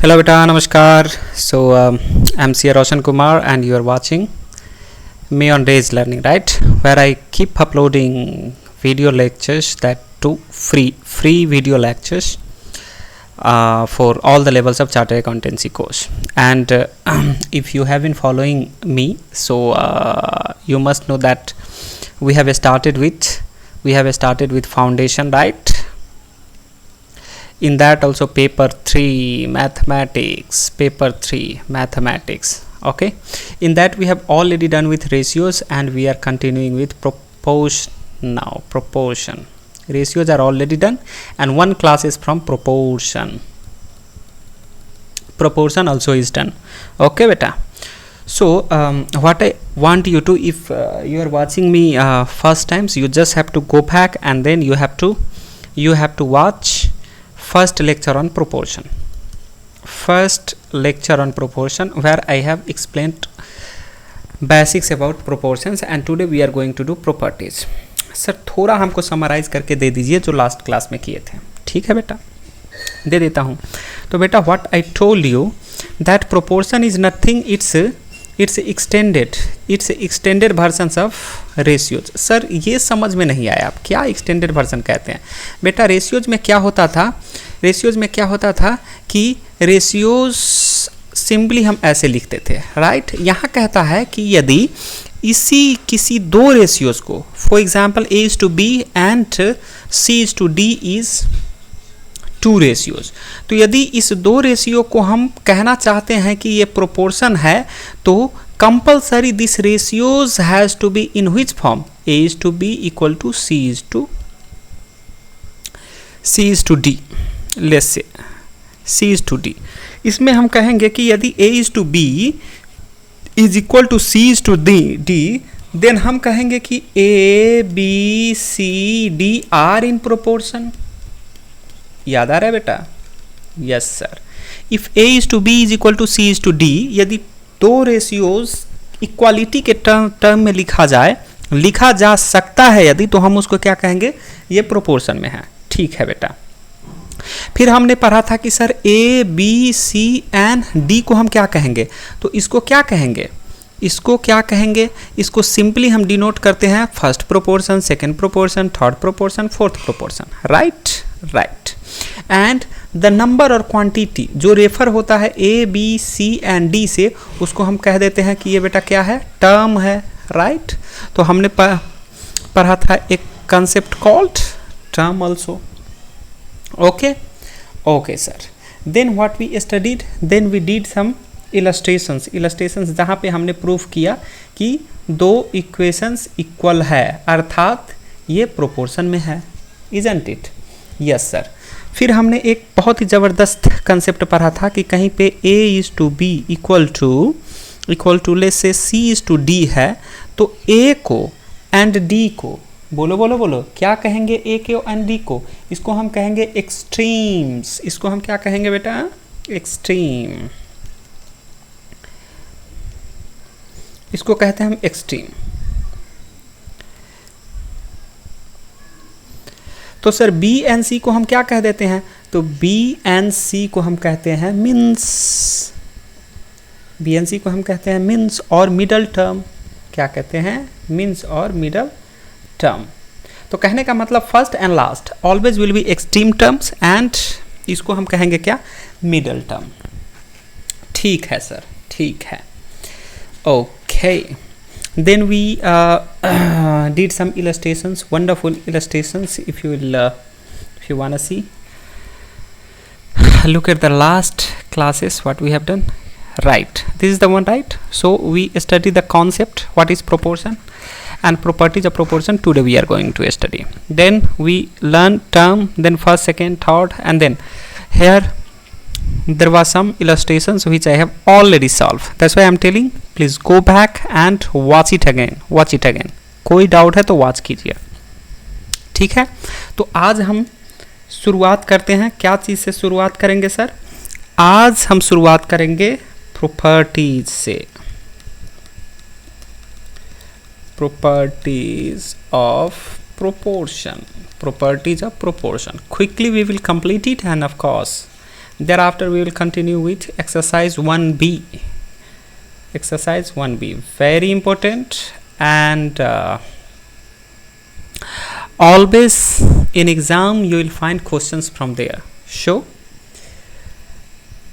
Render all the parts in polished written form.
Hello beta, namaskar. I'm C. Roshan Kumar and you are watching me on Days Learning, right? Where I keep uploading video lectures, that too free video lectures for all the levels of Chartered Accountancy course. And if you have been following me, you must know that we have started with foundation, right? In that also paper 3 mathematics, okay. In that we have already done with ratios and we are continuing with proportion. Ratios are already done and one class is from proportion also is done, okay beta. So what I want you to, if you are watching me first times, you just have to go back and then you have to watch first lecture on proportion, where I have explained basics about proportions and today we are going to do properties. Sir थोड़ा हमको summarise करके दे दीजिए जो last class में किए थे, ठीक है बेटा? दे देता हूँ. तो बेटा what I told you that proportion is nothing, it's extended versions of ratios. Sir ये समझ में नहीं आया, आप क्या एक्सटेंडेड वर्जन कहते हैं? बेटा रेशियोज में क्या होता था कि रेशियोज सिंपली हम ऐसे लिखते थे, राइट? यहाँ कहता है कि यदि किसी दो रेशियोज को, for example A:B and C:D is two ratios, तो यदि इस दो रेशियो को हम कहना चाहते हैं कि ये प्रोपोर्शन है, तो compulsory this ratios has to be in which form? A:B equal to C:D. Let's say C:D. इसमें हम कहेंगे कि यदि A:B is equal to C:D, then हम कहेंगे कि ABCD आर इन प्रोपोर्शन. याद आ रहा है बेटा? Yes sir. If A:B is equal to C:D, यदि दो रेशियोज इक्वालिटी के टर्म में लिखा जा सकता है यदि, तो हम उसको क्या कहेंगे? ये प्रोपोर्शन में है, ठीक है बेटा? फिर हमने पढ़ा था कि सर ABC एंड D को हम क्या कहेंगे? तो इसको क्या कहेंगे? इसको सिंपली हम डिनोट करते हैं first proportion, second proportion, third proportion, fourth proportion, right. And the number और क्वांटिटी जो रेफर होता है ABC एंड D से, उसको हम कह देते हैं कि ये बेटा क्या है? टर्म है, राइट? तो हमने पढ़ा था एक concept called term also, okay sir. Then what we studied, then we did some illustrations जहाँ पे हमने प्रूफ किया कि दो इक्वेशंस इक्वल है, अर्थात ये प्रोपोर्शन में है, isn't it? yes sir. फिर हमने एक बहुत ही ज़बरदस्त कंसेप्ट पढ़ा था कि कहीं पे A:B equal to let's say C:D है, तो A को एंड D को बोलो क्या कहेंगे? A को एंड D को, इसको हम कहेंगे एक्सट्रीम्स. इसको हम क्या कहेंगे बेटा? एक्सट्रीम. इसको कहते हैं हम एक्सट्रीम. तो सर B एंड C को हम क्या कह देते हैं? तो B एंड C को हम कहते हैं मीन्स और मिडल टर्म. क्या कहते हैं? मीन्स और मिडल टर्म. तो कहने का मतलब first and last always will be extreme terms and इसको हम कहेंगे क्या? Middle term. ठीक है सर, ठीक है. Okay, then we did some illustrations, wonderful illustrations. If you wanna see, look at the last classes what we have done, right? This is the one, right? So we study the concept what is proportion and properties of proportion. Today we are going to study. Then we learn term, then first, second, third, and then here there was some illustrations which I have already solved. That's why I am telling, please go back and watch it again. कोई doubt है तो watch कीजिए, ठीक है? तो आज हम शुरुआत करते हैं. क्या चीज़ से शुरुआत करेंगे सर? आज हम शुरुआत करेंगे प्रॉपर्टीज से. properties of proportion. Quickly we will complete it, and of course Thereafter we will continue with exercise 1B. Exercise 1B, very important, and always in exam you will find questions from there. So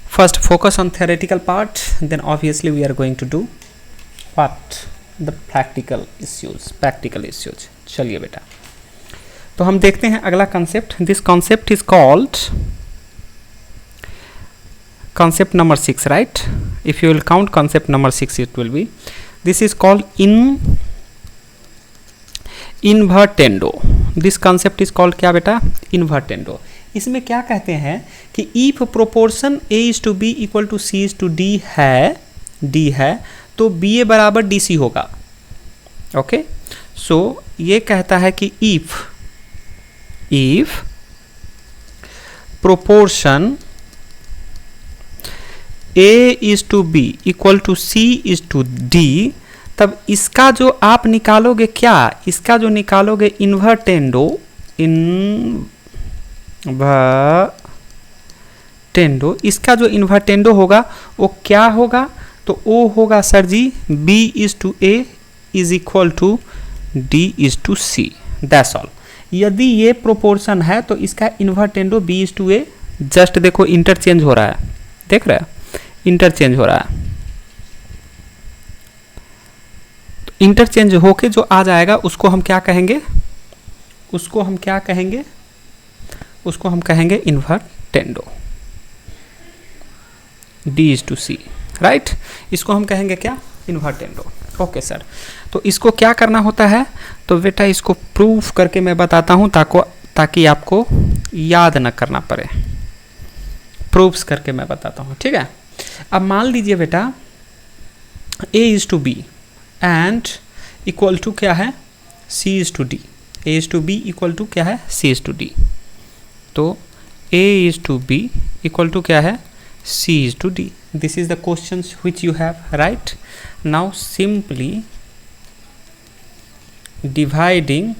first focus on theoretical part, then obviously we are going to do what, the practical issues. चलिए बेटा, तो हम देखते हैं अगला concept. This concept is called concept number 6, right? If you will count concept number 6, it will be, this is called invertendo. This concept is called क्या बेटा? Invertendo. इसमें क्या कहते हैं कि if proportion A is to B equal to C is to D है तो BA बराबर DC होगा. ओके, सो ये कहता है कि if proportion A is to B equal to C is to D, तब इसका जो आप निकालोगे क्या, इसका जो निकालोगे इन्वर्टेंडो इसका जो इन्वर्टेंडो होगा वो क्या होगा, तो वो होगा sir ji B is to A is equal to D is to C. That's all. यदि ये प्रोपोर्शन है तो इसका invertendo B is to A, just देखो इंटरचेंज हो रहा है, देख रहे हैं इंटरचेंज हो रहा है, तो इंटरचेंज होके जो आ जाएगा उसको हम क्या कहेंगे, उसको हम कहेंगे invertendo D is to C, right. इसको हम कहेंगे क्या, इन्वर्टेंडो. ओके सर, तो इसको क्या करना होता है, तो बेटा इसको प्रूफ करके मैं बताता हूँ ताकि आपको याद न करना पड़े. प्रूफ्स करके मैं बताता हूँ, ठीक है. अब मान लीजिए बेटा A is to B and equal to क्या है, C is to D. A is to B equal to क्या है, C is to D. तो A is to B equal to क्या है, C is to D. This is the questions which you have, right? Now simply dividing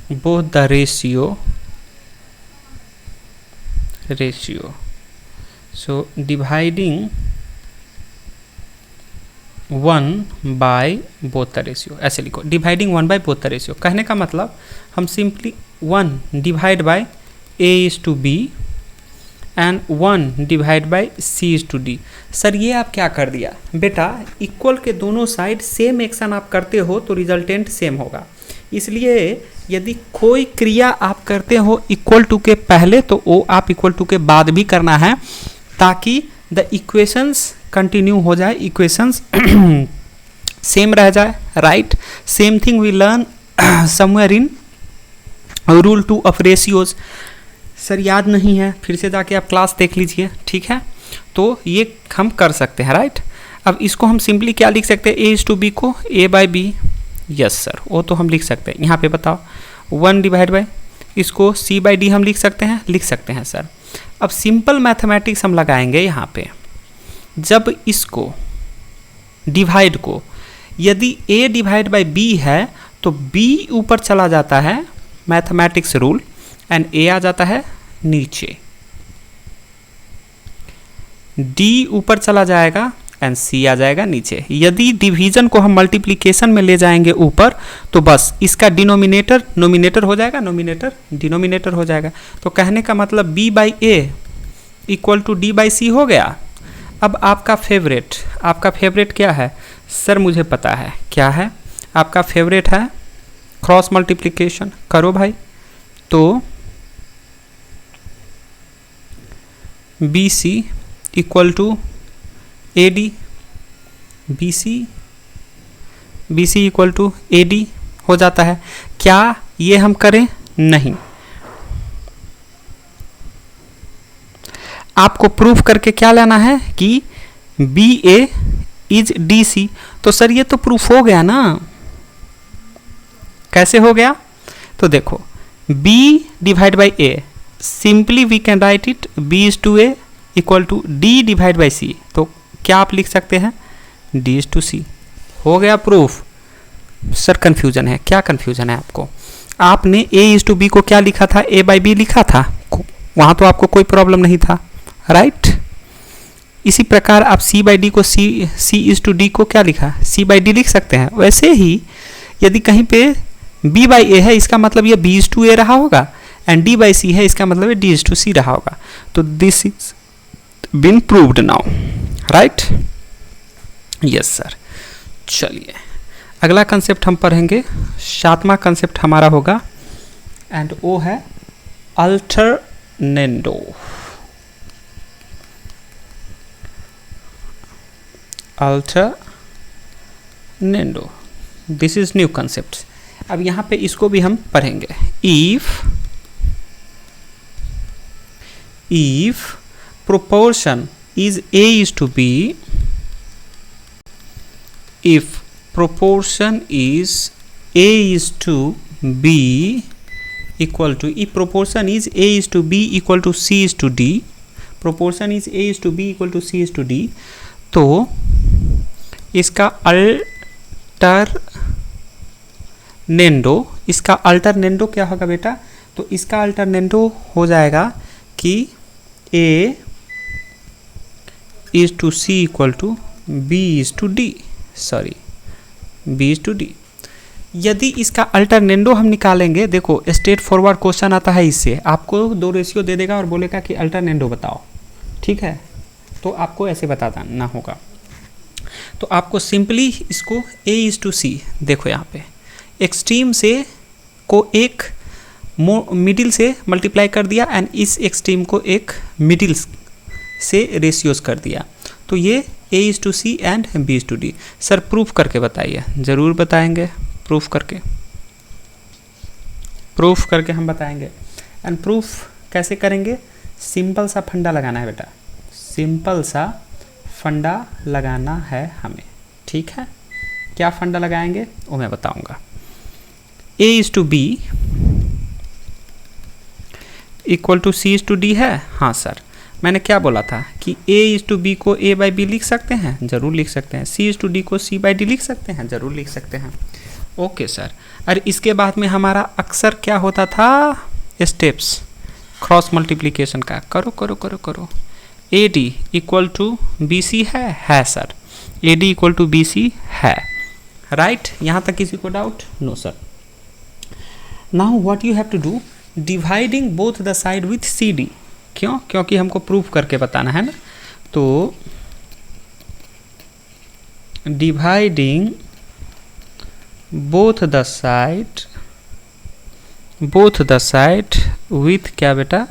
both the ratio. So dividing 1 by both the ratio, ऐसे लिखो, dividing 1 by both the ratio. कहने का मतलब हम simply 1 divide by A is to B and 1 divide by C is to D. Sir ये आप क्या कर दिया बेटा, इक्वल के दोनों साइड सेम एक्शन आप करते हो तो रिजल्टेंट सेम होगा. इसलिए यदि कोई क्रिया आप करते हो इक्वल टू के पहले तो वो आप इक्वल टू के बाद भी करना है ताकि द इक्वेशंस कंटिन्यू हो जाए, इक्वेशंस सेम रह जाए, right. Same thing we learn somewhere in rule 2 of ratios. Sir याद नहीं है, फिर से जाके आप क्लास देख लीजिए, ठीक है. तो ये हम कर सकते हैं, राइट. अब इसको हम सिंपली क्या लिख सकते हैं, A is to B को A by B, yes sir वो तो हम लिख सकते हैं. यहाँ पे बताओ 1 डिवाइड बाई, इसको C by D हम लिख सकते हैं सर. अब सिंपल मैथमेटिक्स हम लगाएंगे यहाँ पे. जब इसको डिवाइड को यदि A डिवाइड बाई B है तो B ऊपर चला जाता है, मैथमेटिक्स रूल, एंड A आ जाता है नीचे, D ऊपर चला जाएगा एंड C आ जाएगा नीचे. यदि डिवीजन को हम मल्टीप्लिकेशन में ले जाएंगे ऊपर तो बस इसका डिनोमिनेटर नोमिनेटर हो जाएगा, नोमिनेटर डिनोमिनेटर हो जाएगा. तो कहने का मतलब B by A equal to D by C हो गया. अब आपका फेवरेट क्या है सर, मुझे पता है क्या है आपका फेवरेट है, क्रॉस मल्टीप्लिकेशन. करो भाई. तो BC equal to AD, BC equal to AD हो जाता है. क्या ये हम करें, नहीं, आपको प्रूफ करके क्या लेना है कि BA इज DC. तो सर ये तो प्रूफ हो गया ना, कैसे हो गया, तो देखो B divide by A, simply we can write it B is to A equal to D divide by C. तो क्या आप लिख सकते हैं, D is to C. हो गया प्रूफ. सर कन्फ्यूजन है, क्या कन्फ्यूजन है आपको, आपने A is to B को क्या लिखा था, A by B लिखा था, वहाँ तो आपको कोई प्रॉब्लम नहीं था, राइट। इसी प्रकार आप C/D को C/D को क्या लिखा, C/D लिख सकते हैं। वैसे ही यदि कहीं पे B/A है, इसका मतलब ये B/A रहा होगा, एंड D/C है, इसका मतलब ये D/C रहा होगा। तो this is been proved now, right. Yes sir. चलिए अगला कंसेप्ट हम पढ़ेंगे, 7वां कंसेप्ट हमारा होगा, एंड वो है alternendo. Alternendo, this is new concept. अब यहाँ पे इसको भी हम पढ़ेंगे। if proportion is A/B, if proportion is A/B equal to, if proportion is A/B equal to C/D, proportion is A/B equal to C/D, तो इसका अल्टरनेंडो क्या होगा बेटा, तो इसका अल्टरनेंडो हो जाएगा कि A/C equal to B/D, sorry B/D। यदि इसका अल्टरनेंडो हम निकालेंगे, देखो स्ट्रेट फॉरवर्ड क्वेश्चन आता है, इससे आपको 2 रेशियो दे देगा और बोलेगा कि अल्टरनेंडो बताओ, ठीक है। तो आपको ऐसे बताना होगा। तो आपको सिंपली इसको A/C, देखो यहाँ पे एक्सट्रीम से को एक मिडिल से मल्टीप्लाई कर दिया, एंड इस एक्सट्रीम को एक मिडिल से रेशियोज कर दिया, तो ये A/C and B/D। Sir proof करके बताइए। ज़रूर बताएंगे, प्रूफ करके हम बताएंगे। एंड प्रूफ कैसे करेंगे, सिंपल सा फंडा लगाना है बेटा, सिंपल सा फंडा लगाना है हमें, ठीक है। क्या फंडा लगाएंगे वो मैं बताऊंगा। A/B इक्वल टू C/D है, हाँ सर। मैंने क्या बोला था कि A/B को A/B लिख सकते हैं, ज़रूर लिख सकते हैं। C/D को C/D लिख सकते हैं, ज़रूर लिख सकते हैं। Okay sir. और इसके बाद में हमारा अक्सर क्या होता था, स्टेप्स क्रॉस मल्टीप्लिकेशन का, करो करो करो करो। AD इक्वल टू BC है sir, AD equal to BC है, राइट। यहाँ तक किसी को doubt? No sir. Now what you have to do, dividing both the side with CD। क्यों? क्योंकि हमको प्रूफ करके बताना है ना। तो dividing both the side with क्या बेटा,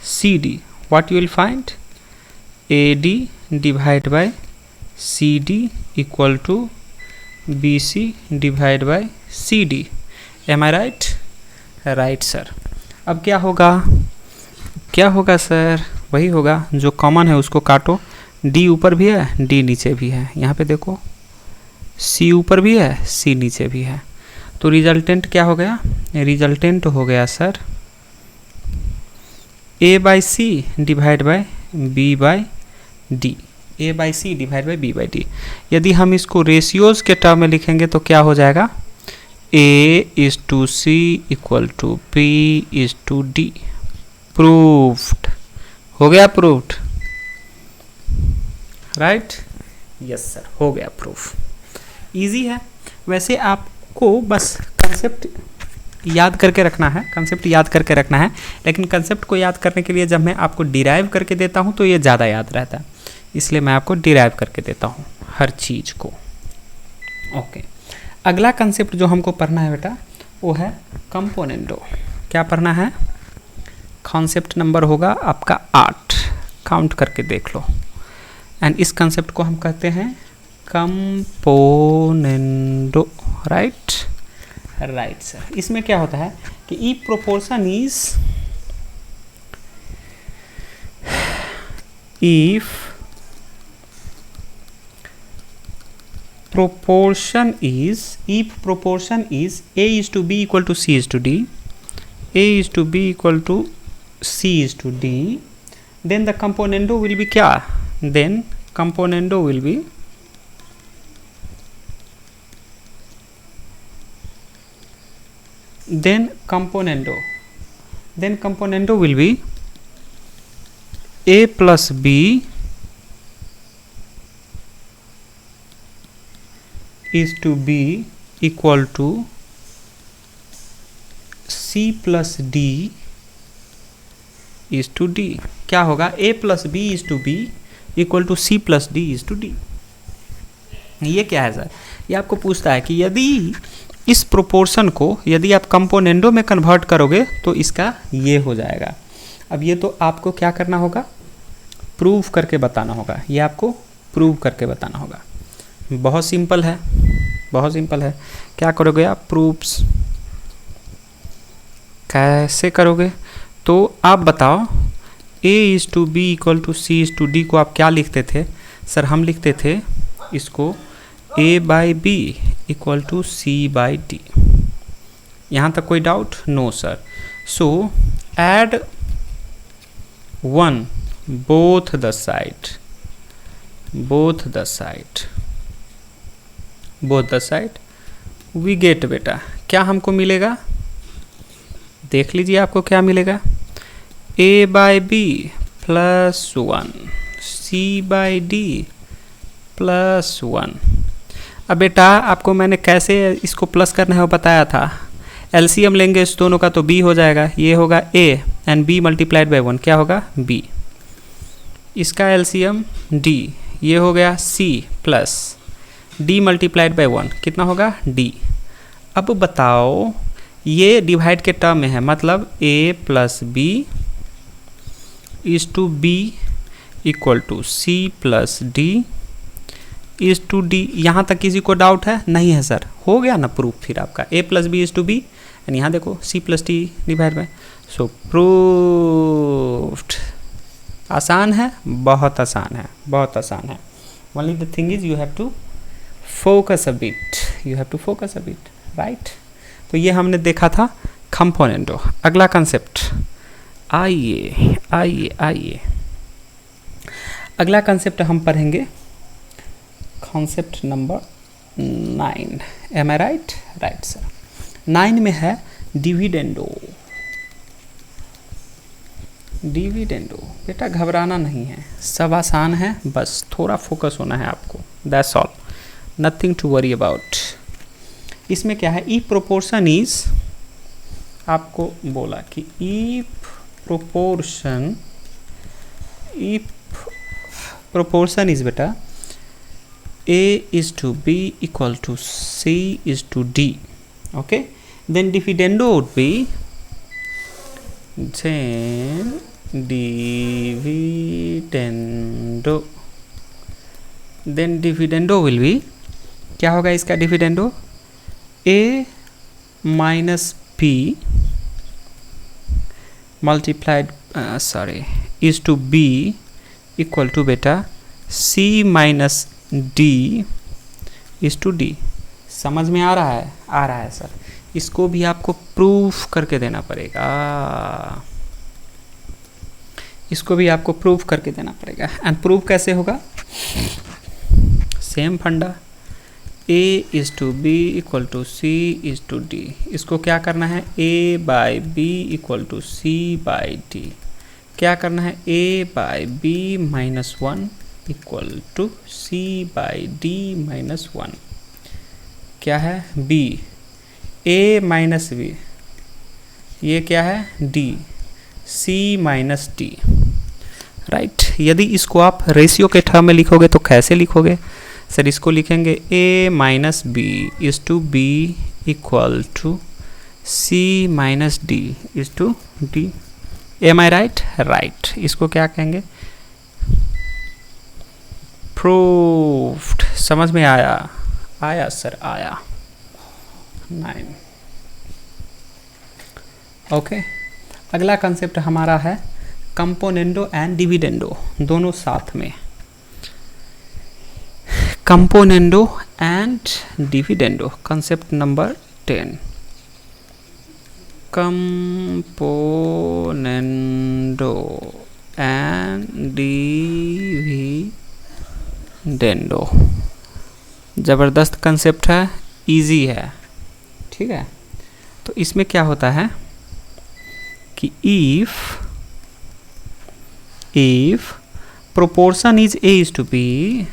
CD, what you will find, AD divide by CD equal to BC divide by CD। Am I right? Right sir. अब क्या होगा सर, वही होगा जो कॉमन है उसको काटो। D ऊपर भी है, D नीचे भी है, यहाँ पे देखो C ऊपर भी है, C नीचे भी है। तो रिजल्टेंट क्या हो गया, रिजल्टेंट हो गया sir A/C divide by B/D, A/C divide by B/D। यदि हम इसको रेशियोज के टर्म में लिखेंगे तो क्या हो जाएगा, A/C equal to B/D। Proofed हो गया, प्रूफ्ड, राइट। यस सर, हो गया प्रूफ। इजी है। वैसे आपको बस कंसेप्ट याद करके रखना है, लेकिन कंसेप्ट को याद करने के लिए जब मैं आपको डिराइव करके देता हूँ तो ये ज़्यादा याद रहता है, इसलिए मैं आपको डिराइव करके देता हूँ हर चीज़ को। ओके, अगला कंसेप्ट जो हमको पढ़ना है बेटा वो है कंपोनेंडो। क्या पढ़ना है, कॉन्सेप्ट नंबर होगा आपका 8, काउंट करके देख लो। एंड इस कंसेप्ट को हम कहते हैं कंपोनेंडो, राइट सर। इसमें क्या होता है कि if proportion is A/B equal to C/D, A/B equal to C/D, then the componendo will be क्या, then componendo will be A plus B is to b equal to c plus d is to d। क्या होगा? a plus b is to b equal to c plus d is to d। ये क्या है sir? ये आपको पूछता है कि यदि इस प्रोपोर्शन को यदि आप कंपोनेंडो में कन्वर्ट करोगे तो इसका ये हो जाएगा। अब ये तो आपको क्या करना होगा? प्रूव करके बताना होगा। ये आपको प्रूव करके बताना होगा। बहुत सिंपल है, बहुत सिंपल है। क्या करोगे आप? प्रूफ्स कैसे करोगे? तो आप बताओ, a is to B equal to C is to D को आप क्या लिखते थे? सर हम लिखते थे इसको a by B equal to C by D. यहाँ तक कोई doubt? No sir. So add 1 both the side, both the side, both the side we get. बेटा क्या हमको मिलेगा? देख लीजिए आपको क्या मिलेगा। a by B plus 1 c by D plus 1। अब बेटा आपको मैंने कैसे इसको प्लस करना है वो बताया था। एलसीएम लेंगे इस दोनों का तो b हो जाएगा। ये होगा a and b multiplied by 1 क्या होगा? b। इसका एलसीएम d, ये हो गया c plus d multiplied by 1 कितना होगा? d। अब बताओ ये डिवाइड के टर्म में है, मतलब a plus B is to B equal to c plus D is to D. यहाँ तक किसी को डाउट है? नहीं है सर। हो गया ना प्रूफ फिर आपका। a plus B is to B and यहाँ देखो c plus D divide by. So proved. आसान है, बहुत आसान है, बहुत आसान है। Only the thing is you have to focus a bit, you have to focus a bit, right. तो ये हमने देखा था कंपोनेंटो। अगला कंसेप्ट, आइए आइए आइए अगला कंसेप्ट हम पढ़ेंगे concept number 9। M I right? Right sir. 9 में है डिविडेंडो। डिविडेंडो बेटा घबराना नहीं है, सब आसान है, बस थोड़ा फोकस होना है आपको। That's all, nothing to worry about. इसमें क्या है? ई प्रोपोर्शन इज, आपको बोला कि ई प्रोपोर्शन इज बेटा a is to b equal to c is to d, okay, then dividendo would be, then dividendo will be, क्या होगा इसका dividendo? a minus b multiplied is to b equal to बेटा c minus D is to D. समझ में आ रहा है? आ रहा है सर। इसको भी आपको प्रूफ करके देना पड़ेगा, इसको भी आपको प्रूफ करके देना पड़ेगा। एंड प्रूफ कैसे होगा? सेम फंडा, a is to B equal to C is to D. इसको क्या करना है? a by B equal to C by D. क्या करना है? a by B minus 1 equal to C by D minus 1। क्या है? b, a माइनस बी, ये क्या है? d, c minus D, right. यदि इसको आप रेशियो के टर्म में लिखोगे तो कैसे लिखोगे? सर इसको लिखेंगे a minus B is to B equal to c minus D is to D. Am I right? Right. इसको क्या कहेंगे? प्रूफ्ड। समझ में आया? आया सर, आया। 9 ओके। अगला कंसेप्ट हमारा है कंपोनेंडो एंड डिविडेंडो, दोनों साथ में। Componendo and dividendo, concept number 10। Componendo and dividendo, ज़बरदस्त कंसेप्ट है, इजी है, ठीक है। तो इसमें क्या होता है कि if proportion is A is to B,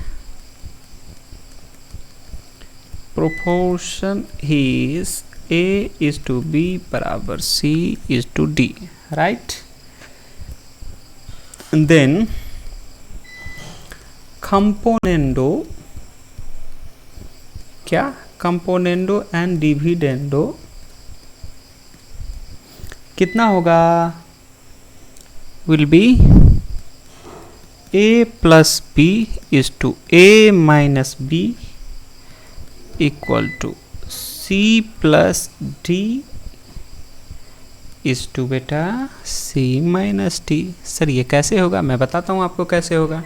proportion is A is to B बराबर C is to D, right? And then componendo, क्या componendo and dividendo कितना होगा, will be A plus B is to A minus B equal to C plus D is to बेटा C minus D। Sir ये कैसे होगा, मैं बताता हूँ आपको कैसे होगा।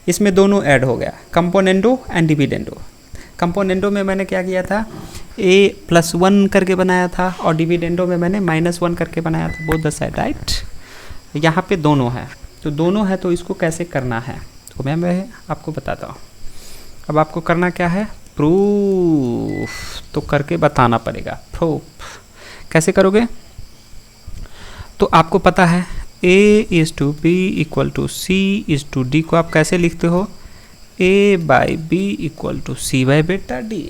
इसमें दोनों ऐड हो गया, कंपोनेंडो एंड डिविडेंडो। कंपोनेंडो में मैंने क्या किया था, A प्लस 1 करके बनाया था, और डिविडेंडो में मैंने -1 करके बनाया था, बोथ द साइड, राइट। यहाँ पे दोनों है, तो दोनों है, तो इसको कैसे करना है तो मैं आपको बताता हूँ। अब आपको करना क्या है, प्रूफ तो करके बताना पड़ेगा। प्रूफ कैसे करोगे, तो आपको पता है A is to B equal to C is to D को आप कैसे लिखते हो, A by B equal to C by बेटा D,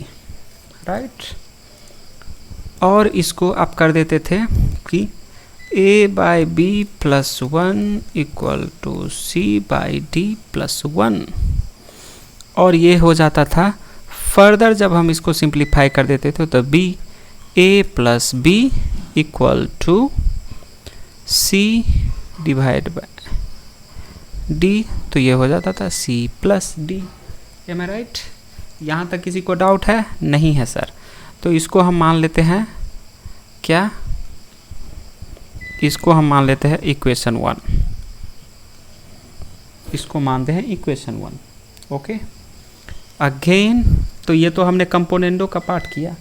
राइट। और इसको आप कर देते थे कि A by B plus 1 equal to C by D plus 1, और ये हो जाता था। फर्दर जब हम इसको सिंप्लीफाई कर देते थे तो B A plus B equal to C divide by D, तो ये हो जाता था C plus D। Am I right? यहाँ तक किसी को डाउट है? नहीं है सर। तो इसको हम मान लेते हैं क्या, इसको हम मान लेते हैं इक्वेशन 1, इसको मानते हैं इक्वेशन 1। ओके, अगेन तो ये तो हमने कंपोनेंडो का पार्ट किया।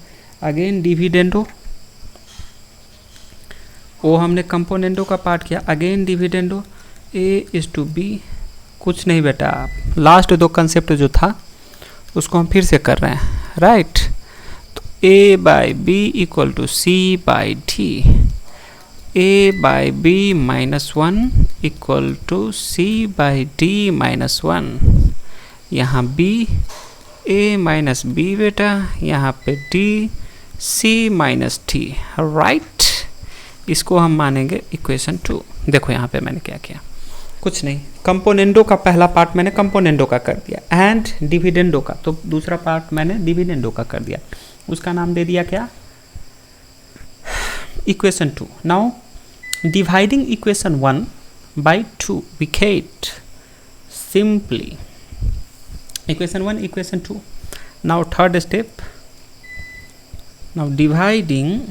अगेन डिविडेंडो, वो हमने कंपोनेंडो का पार्ट किया। Again dividendo, A is to B, कुछ नहीं बेटा, लास्ट दो कंसेप्ट जो था उसको हम फिर से कर रहे हैं, राइट। तो A by B equal to C by D, A by B minus 1 equal to C by D minus 1, यहाँ B A माइनस B बेटा, यहाँ पे D C minus D, right. इसको हम मानेंगे इक्वेशन 2। देखो यहाँ पे मैंने क्या किया, कुछ नहीं, कंपोनेंडो का पहला पार्ट मैंने कंपोनेंडो का कर दिया, एंड डिविडेंडो का तो दूसरा पार्ट मैंने डिविडेंडो का कर दिया। उसका नाम दे दिया क्या, equation 2। Now dividing equation 1 by 2 we get simply equation 1 equation 2। Now third step, now dividing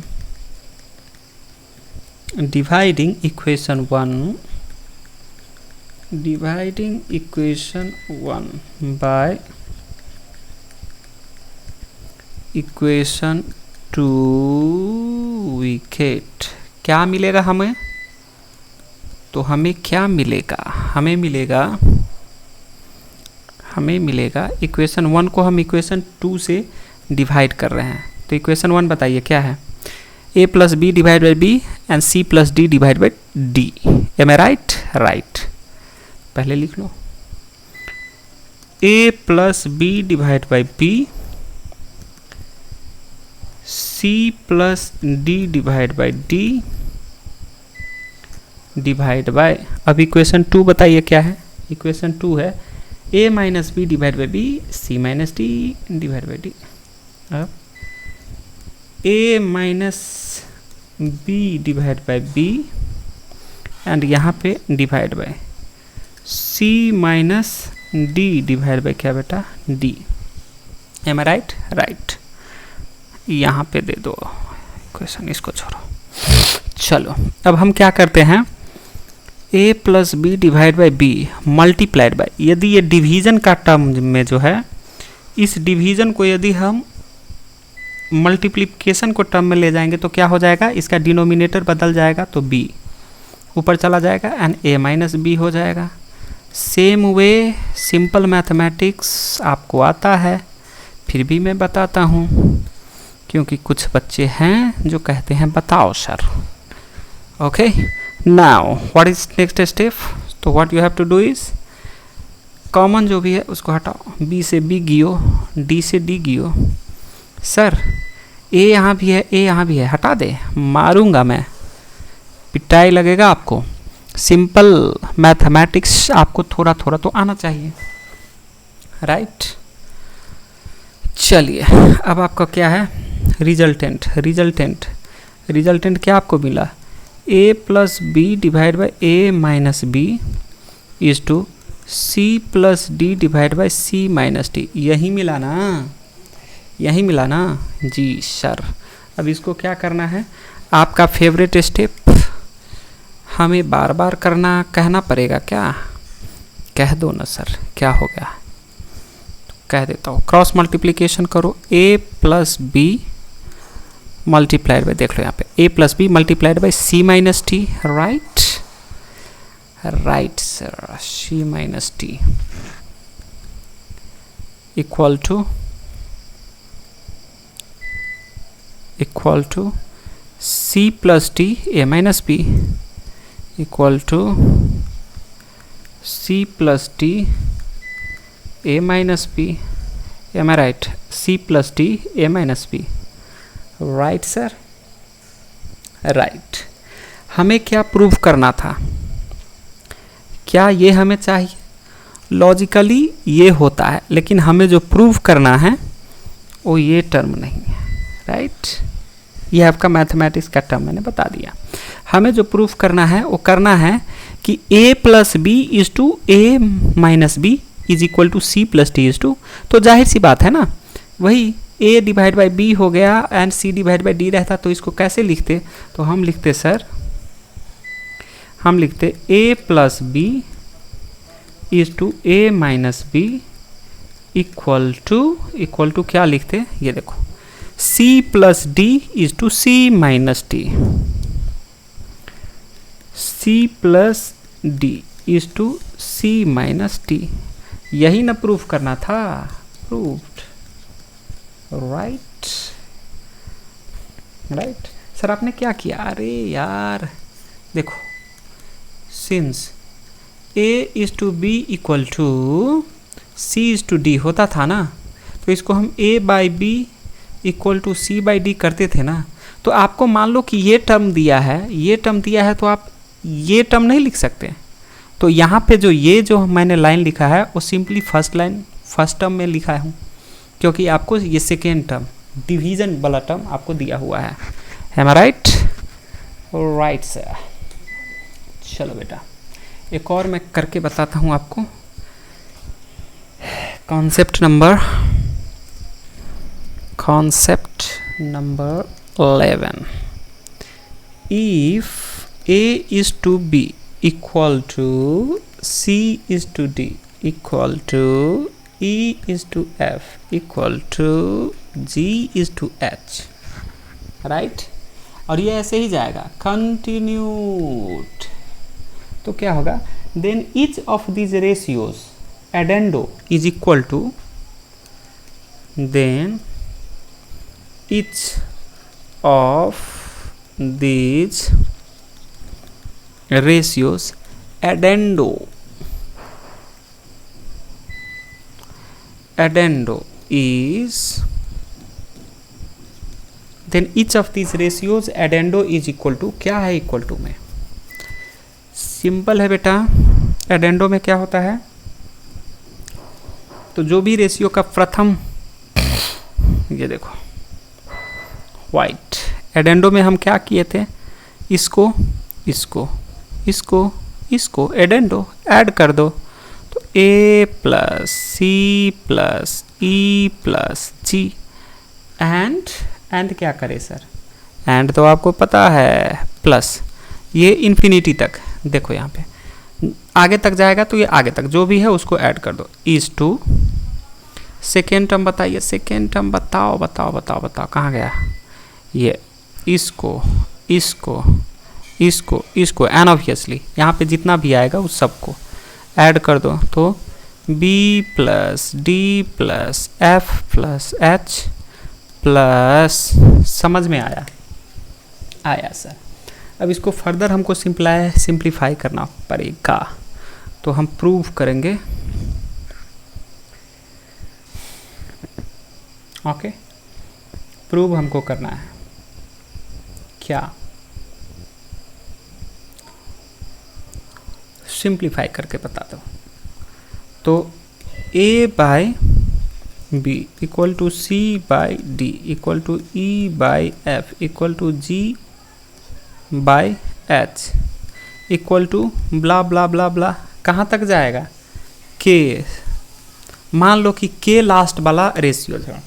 equation 1 by equation 2 we get क्या मिलेगा हमें, तो हमें क्या मिलेगा, हमें मिलेगा इक्वेशन 1 को हम इक्वेशन 2 से डिवाइड कर रहे हैं। तो इक्वेशन 1 बताइए क्या है, A plus B divide by B and C plus D divide by D। Am I right? Right, पहले लिख लो A plus B divide by B, C plus D divide by D divide by, अब equation 2 बताइए क्या है, equation 2 है A minus B divide by B, C minus D divide by D। अब A minus B divide by B and यहाँ पे divide bye C minus D divide by क्या बेटा, D। Am I right? Right, यहाँ पे दे दो equation, इसको छोड़ो। चलो अब हम क्या करते हैं, A plus B divide by B multiplied by, यदि ये डिवीजन का टर्म में जो है, इस डिवीजन को यदि हम मल्टीप्लिकेशन को टर्म में ले जाएंगे तो क्या हो जाएगा, इसका डिनोमिनेटर बदल जाएगा, तो B ऊपर चला जाएगा एंड A माइनस B हो जाएगा। सेम वे सिंपल मैथमेटिक्स आपको आता है, फिर भी मैं बताता हूँ क्योंकि कुछ बच्चे हैं जो कहते हैं बताओ sir. Okay, now what is next step, तो what you have to do is common जो भी है उसको हटाओ, बी से बी गियो, डी से डी गियो। सर ए यहाँ भी है, ए यहाँ भी है, हटा दे, मारूंगा मैं, पिटाई लगेगा आपको। सिंपल मैथमेटिक्स आपको थोड़ा थोड़ा तो आना चाहिए, राइट। चलिए अब आपका क्या है, रिजल्टेंट। रिजल्टेंट क्या आपको मिला, a plus B divide by A minus B is to C plus D divide by C minus D. यही मिला ना, यही मिला ना जी सर। अब इसको क्या करना है, आपका फेवरेट स्टेप हमें बार बार कहना पड़ेगा क्या, कह दो ना सर, क्या हो गया तो कह देता हूँ। क्रॉस मल्टीप्लिकेशन करो, a plus B multiplied by, देख लो यहाँ पे a plus B multiplied by C minus T, right right sir, C minus T equal to C plus T A minus B equal to C plus T A minus B, am I right, C plus T A minus B, right sir, right. हमें क्या prove करना था, क्या ये हमें चाहिए, logically ये होता है, लेकिन हमें जो प्रूव करना है वो ये टर्म नहीं है, राइट। ये आपका मैथमेटिक्स का टर्म मैंने बता दिया। हमें जो प्रूफ करना है वो करना है कि a plus B is to A minus B is equal to C plus T is to, तो जाहिर सी बात है ना, वही a डिवाइड बाई बी हो गया and c divide by D रहता, तो इसको कैसे लिखते, तो हम लिखते सर, हम लिखते a plus B is to A minus B equal to क्या लिखते, ये देखो c plus D is to c minus T, c plus D is to c minus T, यही ना प्रूफ करना था, प्रूव्ड, राइट राइट। सर आपने क्या किया, अरे यार देखो, since a is to B equal to c is to D होता था ना, तो इसको हम a by B equal to C by D करते थे ना। तो आपको मान लो कि ये टर्म दिया है, ये टर्म दिया है, तो आप ये टर्म नहीं लिख सकते। तो यहाँ पे जो मैंने लाइन लिखा है वो सिंपली फर्स्ट टर्म में लिखा हूँ, क्योंकि आपको ये सेकेंड टर्म डिवीजन वाला टर्म आपको दिया हुआ है, M I right, right sir. चलो बेटा एक और मैं करके बताता हूँ आपको, concept number 11। If A is to B equal to C is to D equal to E is to F equal to G is to H, right? और ये ऐसे ही जाएगा continued, तो क्या होगा, then each of these ratios addendo is equal to, then each of these ratios addendo is, then each of these ratios addendo is equal to, क्या है equal to में, सिंपल है बेटा, एडेंडो में क्या होता है, तो जो भी रेशियो का प्रथम, ये देखो वाइट, एडेंडो में हम क्या किए थे, इसको एडेंडो ऐड कर दो, तो a plus C plus E plus G, and क्या करे सर, एंड तो आपको पता है प्लस, ये इन्फिनिटी तक, देखो यहाँ पे आगे तक जाएगा तो ये आगे तक जो भी है उसको ऐड कर दो, इज टू, सेकेंड टर्म बताइए, सेकेंड टर्म बताओ कहाँ गया, ये इसको एंड ऑब्वियसली यहाँ पे जितना भी आएगा उस सबको ऐड कर दो, तो b plus D plus F plus H plus, समझ में आया सर। अब इसको फर्दर हमको सिंप्लीफाई करना पड़ेगा, तो हम प्रूव करेंगे। ओके, प्रूव हमको करना है क्या, सिंप्लीफाई करके बता दो। तो a by B equal to C by D equal to E by F equal to G by H equal to blah blah blah blah, कहाँ तक जाएगा, k। मान लो कि k लास्ट वाला रेशियो है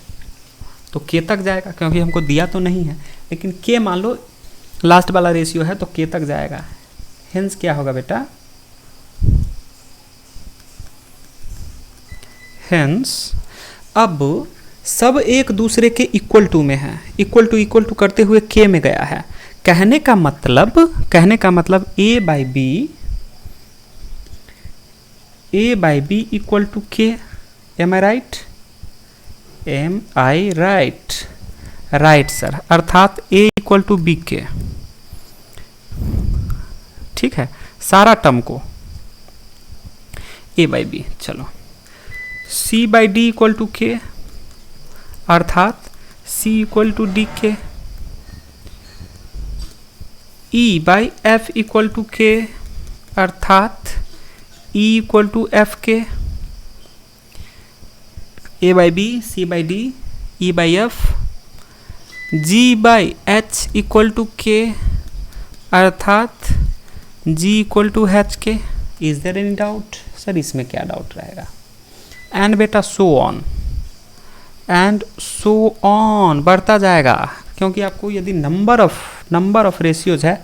तो k तक जाएगा, क्योंकि हमको दिया तो नहीं है, लेकिन k मान लो लास्ट वाला रेशियो है तो k तक जाएगा। हेंस क्या होगा बेटा, हेंस अब सब एक दूसरे के इक्वल टू में है, इक्वल टू करते हुए k में गया है। कहने का मतलब a by B equal to k। Am I right? Right sir, अर्थात a equal to B K. ठीक है, सारा टर्म को a बाई बी। चलो c by D equal to K, अर्थात c equal to D K. e by f equal to K, अर्थात e equal to F K. a by B, c by D, e by F, g by h equal to K, अर्थात g equal to H K. Is there any doubt sir, इसमें क्या doubt रहेगा। And बेटा so on बढ़ता जाएगा, क्योंकि आपको यदि नंबर ऑफ रेशियोज है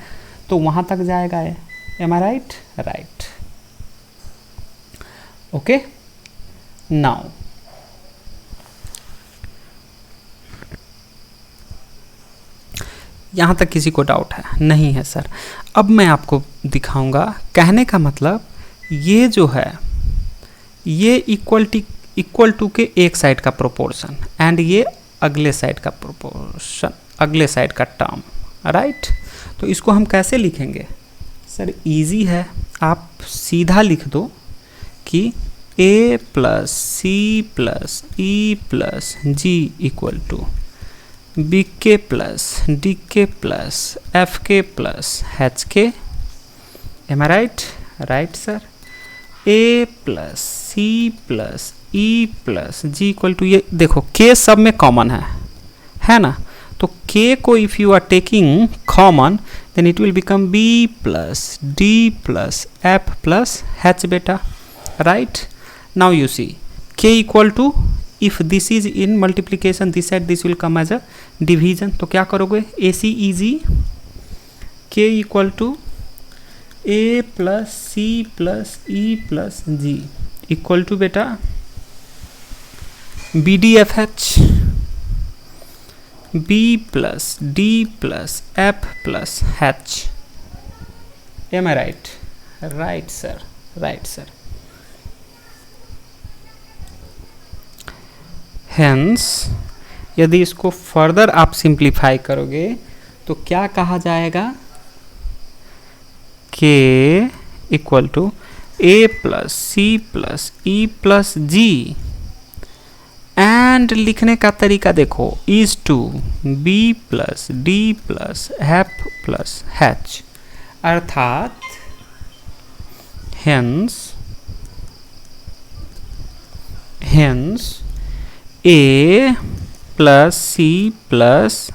तो वहां तक जाएगा। M I right? Right. Okay, now यहाँ तक किसी को डाउट है? नहीं है सर। अब मैं आपको दिखाऊंगा। कहने का मतलब ये जो है ये इक्वल टू के एक साइड का प्रोपोर्शन एंड ये अगले साइड का प्रोपोर्शन, अगले साइड का टर्म, राइट। तो इसको हम कैसे लिखेंगे सर? इजी है, आप सीधा लिख दो कि a plus C plus E plus G equal to B K plus D K plus F K plus H K. Am I right? Right sir. a plus C plus E plus G equal to, ये देखो k सब में common है ना, तो k को if you are taking common then it will become b plus d plus f plus h बेटा, right. Now you see k equal to, if this is in multiplication this side this will come as a division, तो क्या करोगे, A C E G, k equal to a plus C plus E plus G equal to बेटा B D F H, b plus d plus f plus h। Am I right? Right sir, right sir. Hence यदि इसको further आप simplify करोगे तो क्या कहा जाएगा, k equal to a plus C plus E plus G, and लिखने का तरीका देखो, is to b plus d plus f plus h, अर्थात hence a plus C plus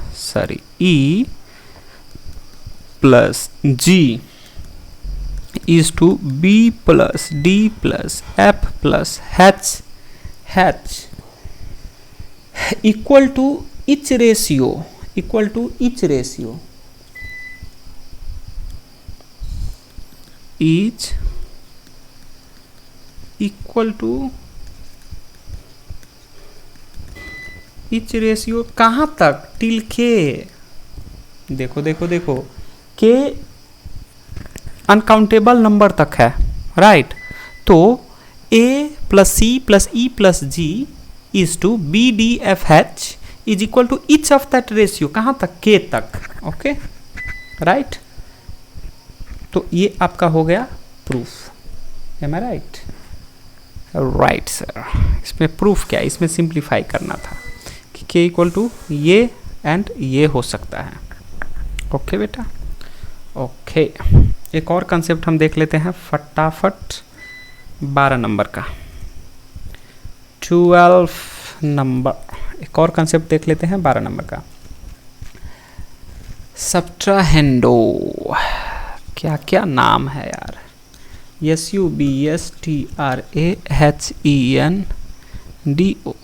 E plus G is to b plus d plus f plus h equal to each ratio each equal to each ratio कहाँ तक, till के। देखो के uncountable number तक है, right. तो a plus C plus E plus G is to B D F H is equal to each of that ratio, कहाँ तक, के तक। Okay, right. तो ये आपका हो गया proof. Am I right? Right sir. इसमें प्रूफ क्या है, इसमें सिंप्लीफाई करना था कि के इक्वल टू ये एंड ये हो सकता है। ओके बेटा, ओके। एक और कंसेप्ट हम देख लेते हैं फटाफट, 12 नंबर का, 12 नंबर। एक और कंसेप्ट देख लेते हैं 12 नंबर का, सब्ट्राहेंडो। क्या क्या नाम है यार, SUBSTRAHENDO।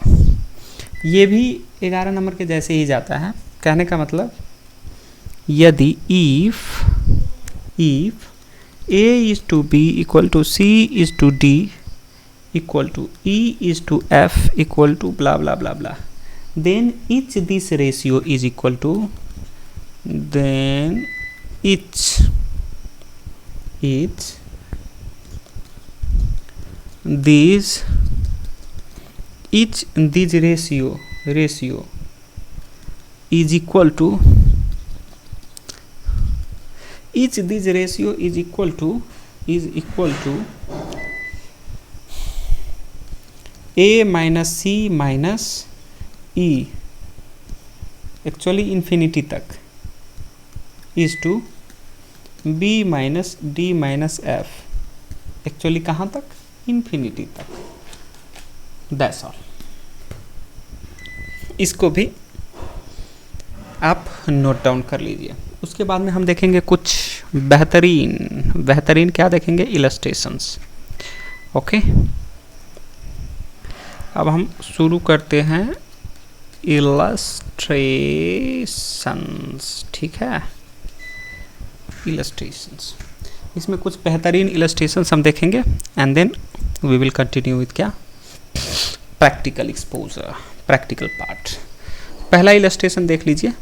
ये भी 11 नंबर के जैसे ही जाता है। कहने का मतलब यदि if A is to B equal to C is to D equal to E is to F equal to blah blah blah blah, then each this ratio is equal to, then each these ratio is equal to, each this ratio is equal to A minus C minus E, actually infinity तक, is to B minus D minus F, actually कहाँ तक, infinity तक। That's all. इसको भी आप note down कर लीजिए। उसके बाद में हम देखेंगे कुछ बेहतरीन क्या देखेंगे, इलस्ट्रेशंस। ओके, अब हम शुरू करते हैं इलस्ट्रेशंस। ठीक है, इलस्ट्रेशंस, इसमें कुछ बेहतरीन इलस्ट्रेशंस हम देखेंगे and then we will continue with क्या, प्रैक्टिकल एक्सपोजर, प्रैक्टिकल पार्ट। पहला इलस्ट्रेशन देख लीजिए।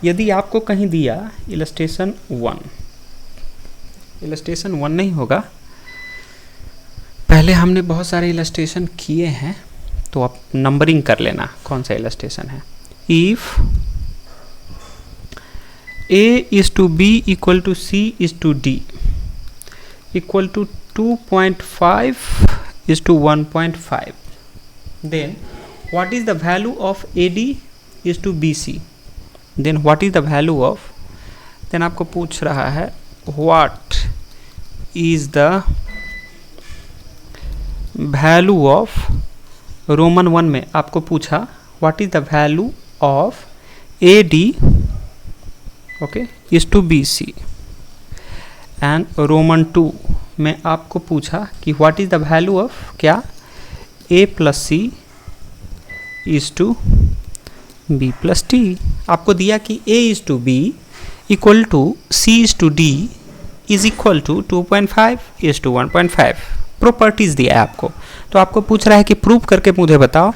यदि आपको कहीं दिया इलस्ट्रेशन 1 नहीं होगा, पहले हमने बहुत सारे इलस्ट्रेशन किए हैं, तो आप नंबरिंग कर लेना कौन सा इलस्ट्रेशन है। If A is to B equal to C is to D equal to 2.5 is to 1.5, then what is the value of AD is to BC, then what is the value of, then आपको पूछ रहा है what is the value of, Roman 1 में आपको पूछा what is the value of AD okay is to BC, and Roman 2 में आपको पूछा कि what is the value of क्या, A plus C is to B plus T। आपको दिया कि A is to B equal to C is to D is equal to 2.5 is to 1.5, properties दिया है आपको। तो आपको पूछ रहा है कि प्रूव करके मुझे बताओ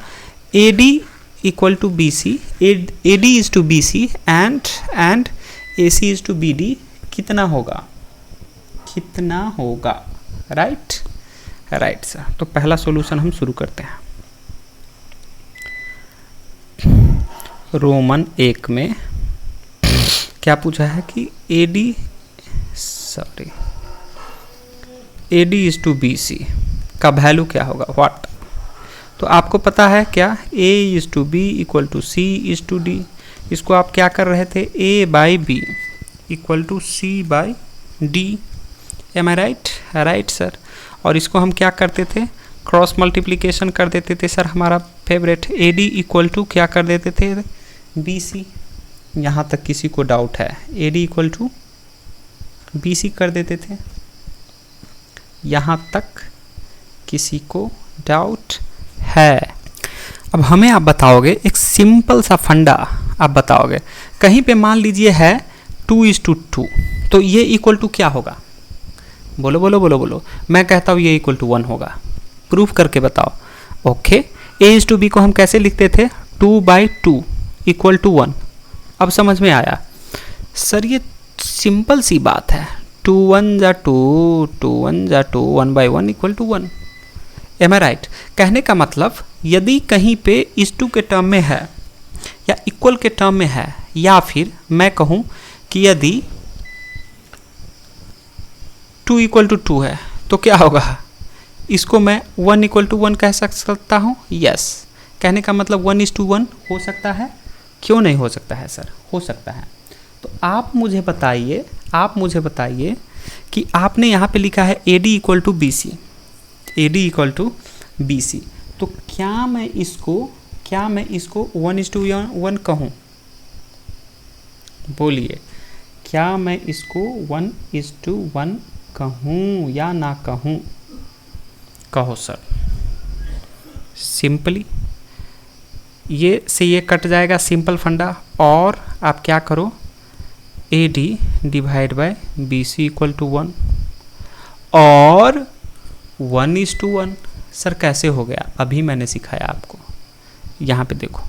AD equal to BC, AD is to BC and AC is to BD कितना होगा, राइट सर। तो पहला सॉल्यूशन हम शुरू करते हैं। रोमन 1 में क्या पूछा है कि AD is to BC का वैल्यू क्या होगा, व्हाट। तो आपको पता है क्या, A is to B equal to C is to D, इसको आप क्या कर रहे थे, A by B equal to C by D, am I right, right sir. और इसको हम क्या करते थे, क्रॉस मल्टीप्लिकेशन कर देते थे सर, हमारा फेवरेट AD इक्वल टू क्या कर देते थे, BC। यहाँ तक किसी को डाउट है, AD इक्वल टू BC कर देते थे, यहाँ तक किसी को डाउट है। अब हमें आप बताओगे एक सिंपल सा फंडा, आप बताओगे कहीं पे मान लीजिए है 2:2, तो ये इक्वल टू क्या होगा, बोलो बोलो बोलो बोलो। मैं कहता हूँ ये इक्वल टू 1 होगा, प्रूफ करके बताओ। ओके, A:B को हम कैसे लिखते थे, 2/2 इक्वल टू 1। अब समझ में आया सर, ये सिंपल सी बात है, 2 1 जा 2, 2 1 जा 2, 1/1 equal to 1, am I right. कहने का मतलब यदि कहीं पे इस 2 के टर्म में है या इक्वल के टर्म में है, या फिर मैं कहूँ कि यदि 2 इक्वल टू 2 है तो क्या होगा, इसको मैं 1 = 1 कह सकता हूँ। यस, कहने का मतलब 1:1 हो सकता है, क्यों नहीं हो सकता है सर, हो सकता है। तो आप मुझे बताइए कि आपने यहाँ पे लिखा है AD = BC, AD = BC, तो क्या मैं इसको 1:1 कहूँ? बोलिए, क्या मैं इसको 1:1 कहूँ या ना कहूँ? कहो सर। सिंपली ये से ये कट जाएगा, सिंपल फंडा, और आप क्या करो, AD / BC = 1 और 1:1। सर कैसे हो गया? अभी मैंने सिखाया आपको। यहाँ पे देखो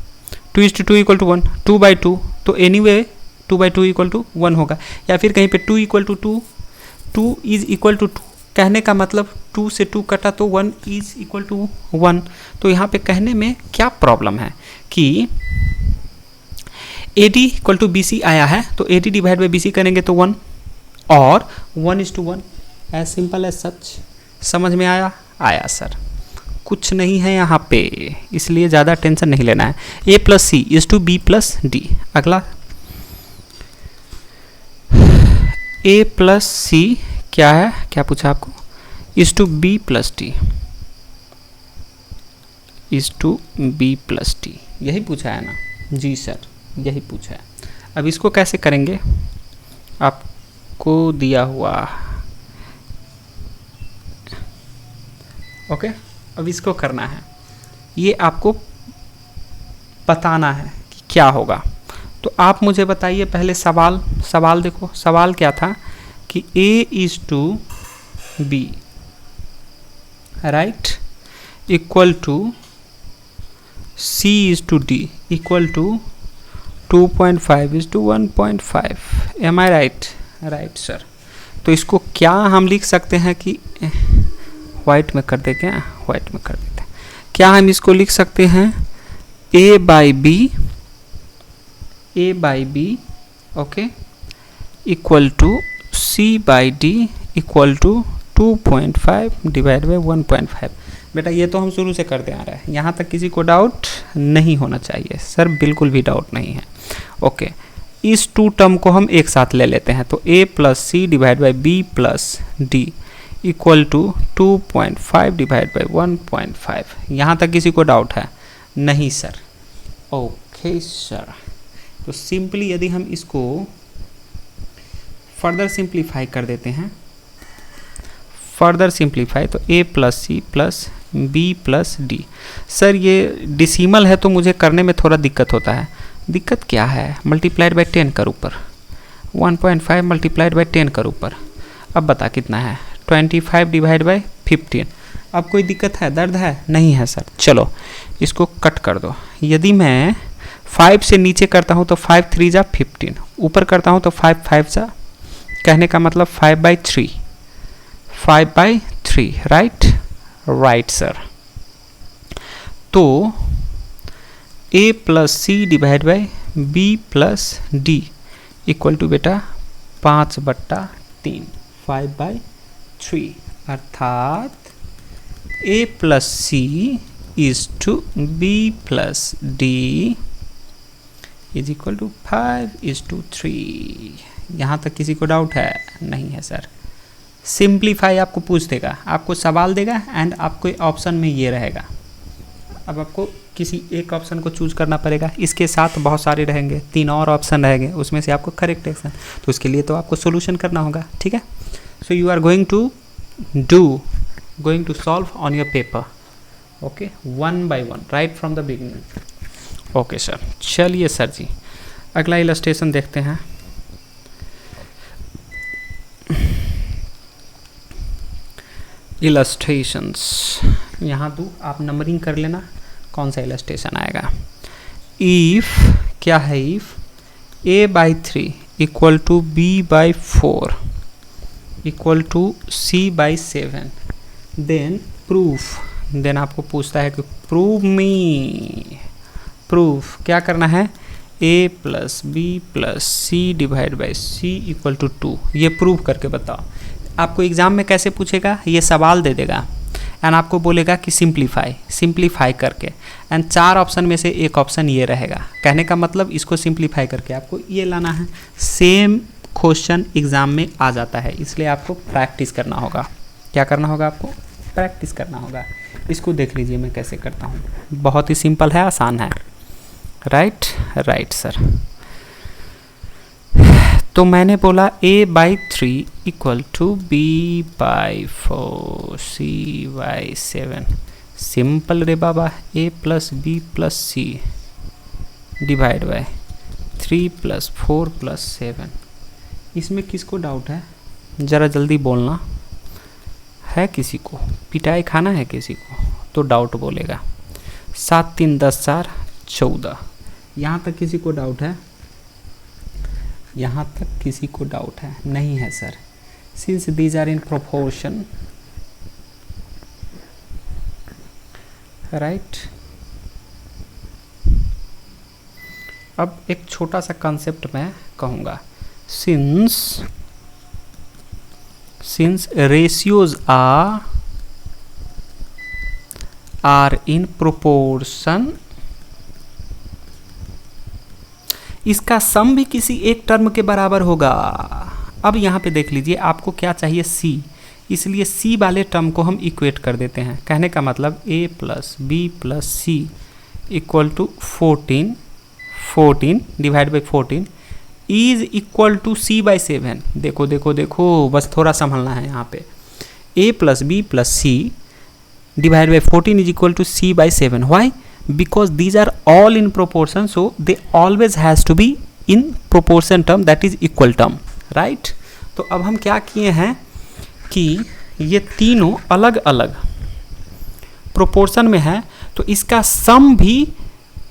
2:2 = 1, 2/2, तो एनीवे 2/2 = 1 होगा, या फिर कहीं पे 2 = 2, 2 = 2, कहने का मतलब 2 से 2 कटा तो 1 = 1। तो यहाँ पे कहने में क्या प्रॉब्लम है कि AD = BC आया है, तो AD / BC करेंगे तो 1 और 1:1, एज सिंपल एज सच। समझ में आया? आया सर, कुछ नहीं है यहाँ पे, इसलिए ज़्यादा टेंशन नहीं लेना है। A + C = B + D। अगला A + C क्या है, क्या पूछा आपको? = B + D, B + D, यही पूछा है ना? जी सर, यही पूछा है। अब इसको कैसे करेंगे, आपको दिया हुआ। ओके, अब इसको करना है, ये आपको बताना है कि क्या होगा। तो आप मुझे बताइए पहले सवाल देखो, सवाल क्या था कि A = B, right, = C = D = 2.5 = 1.5। Am I right? Right sir. तो इसको क्या हम लिख सकते हैं कि वाइट में कर दे, क्या वाइट में कर देते हैं, क्या हम इसको लिख सकते हैं A/B ओके = C/D = 2.5 / 1.5। बेटा ये तो हम शुरू से करते आ रहे हैं, यहाँ तक किसी को डाउट नहीं होना चाहिए सर, बिल्कुल भी डाउट नहीं है। ओके, इस 2 टर्म को हम एक साथ ले लेते हैं, तो A + C / B + D = 2.5 / 1.5। यहाँ तक किसी को डाउट है? नहीं सर। ओके सर, तो सिंपली यदि हम इसको फर्दर सिंप्लीफाई कर देते हैं, तो A + C + B + D। Sir ये डिसिमल है तो मुझे करने में थोड़ा दिक्कत होता है। दिक्कत क्या है, × 10 कर ऊपर, 1.5 × 10 कर ऊपर। अब बता कितना है, 25 / 15। अब कोई दिक्कत है, दर्द है? नहीं है सर। चलो इसको कट कर दो। यदि मैं 5 से नीचे करता हूँ तो 5 × 3 = 15, ऊपर करता हूँ तो 5 × 5 = कहने का मतलब 5/3, राइट? Right sir. तो A + C / B + D = बेटा 5/3, 5/3, अर्थात A + C = B + D = 5:3। यहाँ तक किसी को डाउट है? नहीं है सर। सिंप्लीफाई आपको पूछ देगा, आपको सवाल देगा एंड आपको ऑप्शन में ये रहेगा। अब आपको किसी एक ऑप्शन को चूज करना पड़ेगा, इसके साथ बहुत सारे रहेंगे, 3 और ऑप्शन रहेंगे, उसमें से आपको करेक्ट ऑप्शन, तो उसके लिए तो आपको सोल्यूशन करना होगा, ठीक है। So you are going to solve on your paper, okay, 1 by 1 right from the beginning. Okay sir, चलिए सर जी अगला इलस्ट्रेशन देखते हैं। इलस्ट्रेशंस यहाँ दो, आप नंबरिंग कर लेना कौन सा इलस्ट्रेशन आएगा। इफ क्या है, if A/3 = B/4 = C/7 then proof, then आपको पूछता है कि प्रूव मी, प्रूफ क्या करना है, A + B + C / C = 2, ये प्रूव करके बताओ। आपको एग्जाम में कैसे पूछेगा, ये सवाल दे देगा एंड आपको बोलेगा कि सिंप्लीफाई करके, एंड 4 ऑप्शन में से एक ऑप्शन ये रहेगा। कहने का मतलब इसको सिंप्लीफाई करके आपको ये लाना है। सेम क्वेश्चन एग्जाम में आ जाता है, इसलिए आपको प्रैक्टिस करना होगा। क्या करना होगा आपको? प्रैक्टिस करना होगा। इसको देख लीजिए मैं कैसे करता हूँ, बहुत ही सिंपल है, आसान है। Right sir. तो मैंने बोला a/3 equal to b/4 c/7। Simple रे बाबा, a + b + c divide bye 3 + 4 + 7। इसमें किसको डाउट है? ज़रा जल्दी बोलना। है किसी को पिटाई खाना है किसी को तो डाउट बोलेगा। 7 3 10 4 14। यहाँ तक किसी को डाउट है? यहाँ तक किसी को डाउट है? नहीं है sir. Since these are in proportion, right. अब एक छोटा सा कंसेप्ट मैं कहूँगा। सिंस ratios are in proportion, इसका सम भी किसी एक टर्म के बराबर होगा। अब यहाँ पे देख लीजिए, आपको क्या चाहिए? c, इसलिए c वाले टर्म को हम इक्वेट कर देते हैं। कहने का मतलब a + b + c equal to 14 divide by 14 is equal to c/7। देखो, बस थोड़ा संभलना है यहाँ पे। a + b + c divide by 14 is equal to c/7। Why? Because these are all in proportion, so they always has to be in proportion term, that is equal term, right. तो अब हम क्या किए हैं कि ये तीनों अलग अलग प्रोपोर्शन में है, तो इसका सम भी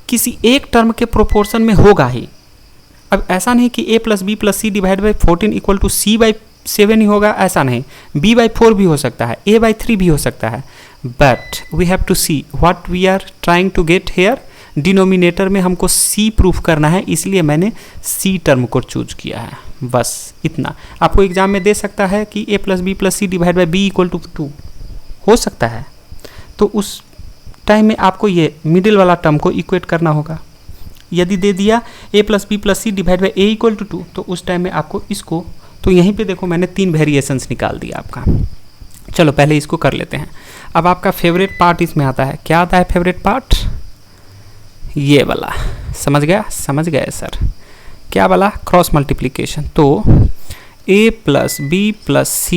किसी एक टर्म के प्रोपोर्शन में होगा ही। अब ऐसा नहीं कि a + b + c divide by 14 equal to c/7 ही होगा, ऐसा नहीं। b/4 भी हो सकता है, a/3 भी हो सकता है, but we have to see what we are trying to get here. Denominator में हमको c प्रूफ करना है, इसलिए मैंने c टर्म को चूज किया है। बस इतना। आपको एग्जाम में दे सकता है कि a + b + c divide by b equal to 2 हो सकता है, तो उस टाइम में आपको ये मिडिल वाला टर्म को इक्वेट करना होगा। यदि दे दिया a + b + c divide by a equal to 2, तो उस टाइम में आपको इसको, तो यहीं पे देखो मैंने 3 वेरिएशंस निकाल दिया आपका। चलो पहले इसको कर लेते हैं। अब आपका फेवरेट पार्ट इसमें आता है। क्या आता है फेवरेट पार्ट? ये वाला। समझ गया सर। क्या वाला? Cross multiplication. तो a + b + c,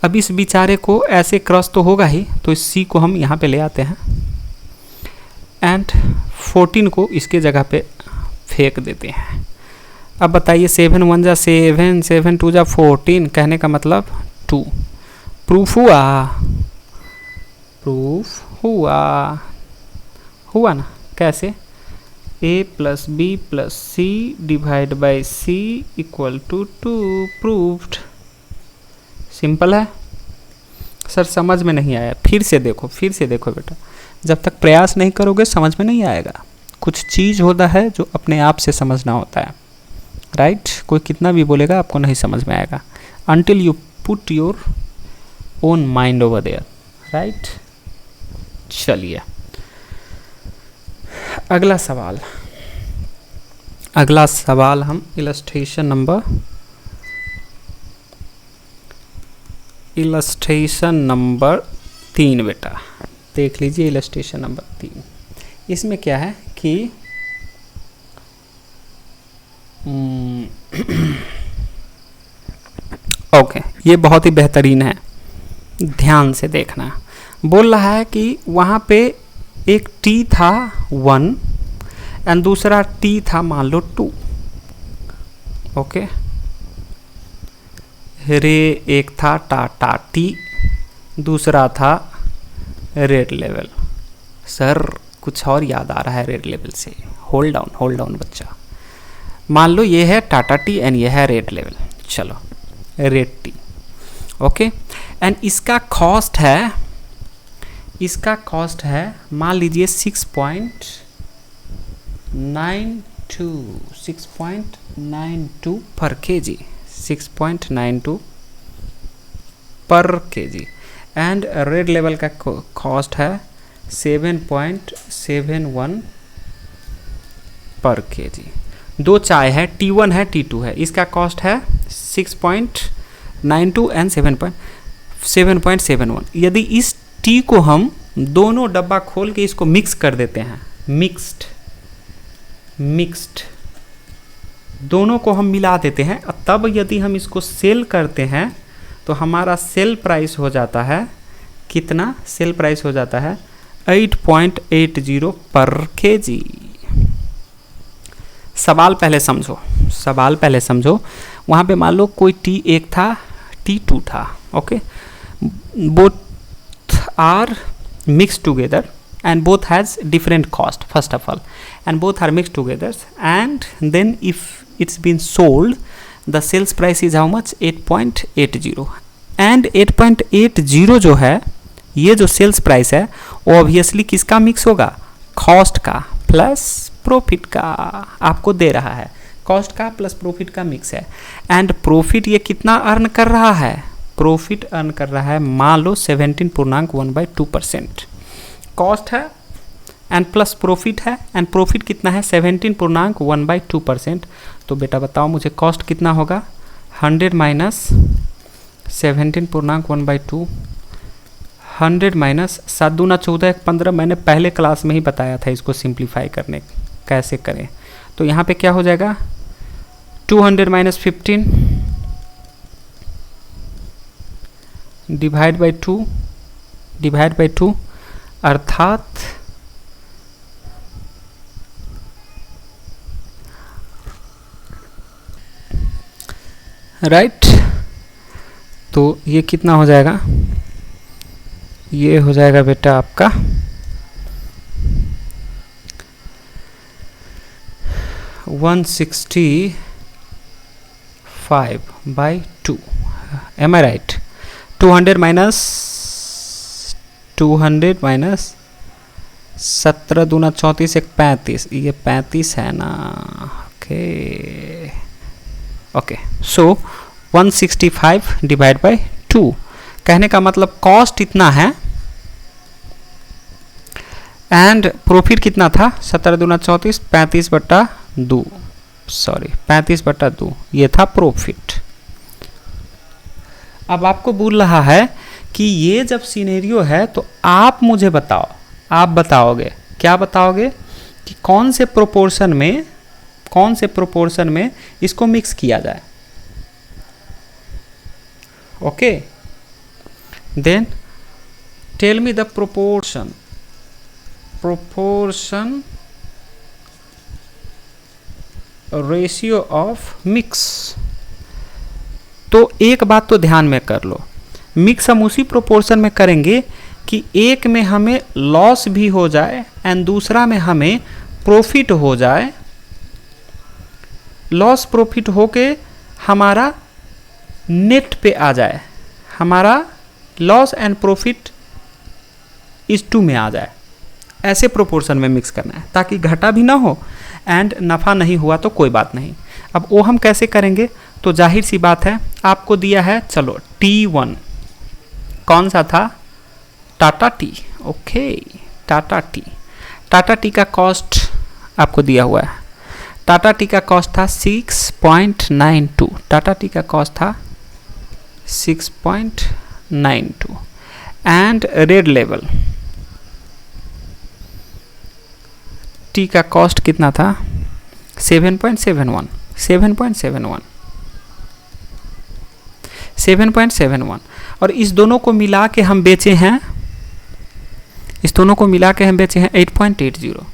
अब इस बेचारे को ऐसे क्रॉस तो होगा ही, तो इस c को हम यहाँ पे ले आते हैं एंड 14 को इसके जगह पे फेंक देते हैं। अब बताइए, 7 1 जा 7, 7 2 जा 14, कहने का मतलब 2। प्रूफ हुआ ना? कैसे? a + b + c divide by c equal to 2, proved. Simple है सर, समझ में नहीं आया? फिर से देखो बेटा, जब तक प्रयास नहीं करोगे समझ में नहीं आएगा। कुछ चीज़ होता है जो अपने आप से समझना होता है, राइट। कोई कितना भी बोलेगा आपको नहीं समझ में आएगा until you put your own mind over there, right. चलिए अगला सवाल हम इलस्ट्रेशन नंबर 3 बेटा देख लीजिए। इलस्ट्रेशन नंबर 3, इसमें क्या है कि ओके, ये बहुत ही बेहतरीन है, ध्यान से देखना। बोल रहा है कि वहाँ पे एक t था 1 एंड दूसरा t था मान लो 2। ओके, रे एक था टाटा टी, दूसरा था रेड लेवल। सर कुछ और याद आ रहा है रेड लेवल से। होल्ड डाउन बच्चा। मान लो ये है टाटा टी एंड ये है रेड लेवल। चलो रेड टी, ओके। एंड इसका कॉस्ट है मान लीजिए 6.92 पर kg, 6.92 पर केजी एंड रेड लेवल का कॉस्ट है 7.71 पर केजी। दो चाय है, T1 है T2 है, इसका कॉस्ट है 6.92 एंड 7.71। यदि इस टी को हम दोनों डब्बा खोल के इसको मिक्स कर देते हैं, मिक्स्ड दोनों को हम मिला देते हैं, तब यदि हम इसको सेल करते हैं तो हमारा सेल प्राइस हो जाता है कितना? सेल प्राइस हो जाता है 8.80 पर केजी। सवाल पहले समझो, वहाँ पे मान लो कोई T1 था, T2 था, okay, both are mixed together and both has different cost first of all, and both are mixed together, and then if it's been sold, the sales price is how much? 8.80 and 8.80 जो है, ये जो sales price है वो obviously किसका mix होगा? Cost का plus profit का। आपको दे रहा है कॉस्ट का प्लस प्रॉफिट का मिक्स है, एंड प्रॉफिट ये कितना अर्न कर रहा है? प्रॉफिट अर्न कर रहा है मान लो 17.1/2%। कॉस्ट है एंड प्लस प्रॉफिट है, एंड प्रॉफिट कितना है? 17.1/2%। तो बेटा बताओ मुझे कॉस्ट कितना होगा? 100 माइनस 17.1/2, 100 माइनस 7 दूना 14 1 15। मैंने पहले क्लास में ही बताया था इसको सिंप्लीफाई करने कैसे करें। तो यहाँ पे क्या हो जाएगा? 200 माइनस 15 डिवाइड बाई 2 अर्थात राइट, तो ये कितना हो जाएगा? ये हो जाएगा बेटा आपका 165/2। M I right? 200 माइनस 17 दूना 34 1 35, ये 35 है ना? Okay so 165 divide by 2। कहने का मतलब कॉस्ट इतना है एंड प्रॉफिट कितना था? 17 दूना 34 35/2, ये था प्रॉफिट। अब आपको बोल रहा है कि ये जब सिनेरियो है तो आप मुझे बताओ, आप बताओगे, क्या बताओगे कि कौन से प्रोपोर्शन में इसको मिक्स किया जाए। Okay, then tell me the proportion ratio of mix. तो एक बात तो ध्यान में कर लो, मिक्स हम उसी प्रोपोर्शन में करेंगे कि एक में हमें लॉस भी हो जाए एंड दूसरा में हमें प्रॉफिट हो जाए। लॉस प्रॉफिट होके हमारा नेट पे आ जाए, हमारा लॉस एंड प्रॉफिट इस 2 में आ जाए। ऐसे प्रोपोर्शन में मिक्स करना है ताकि घाटा भी ना हो एंड नफ़ा नहीं हुआ तो कोई बात नहीं। अब वो हम कैसे करेंगे? तो जाहिर सी बात है, आपको दिया है, चलो T1 कौन सा था? Tata T. Okay, Tata T का कॉस्ट आपको दिया हुआ है। टाटा टी का कॉस्ट था 6.92, टाटा टी का कॉस्ट था 6.92 एंड रेड लेवल टी का कॉस्ट कितना था? 7.71 और इस दोनों को मिला के हम बेचे हैं, 8.80।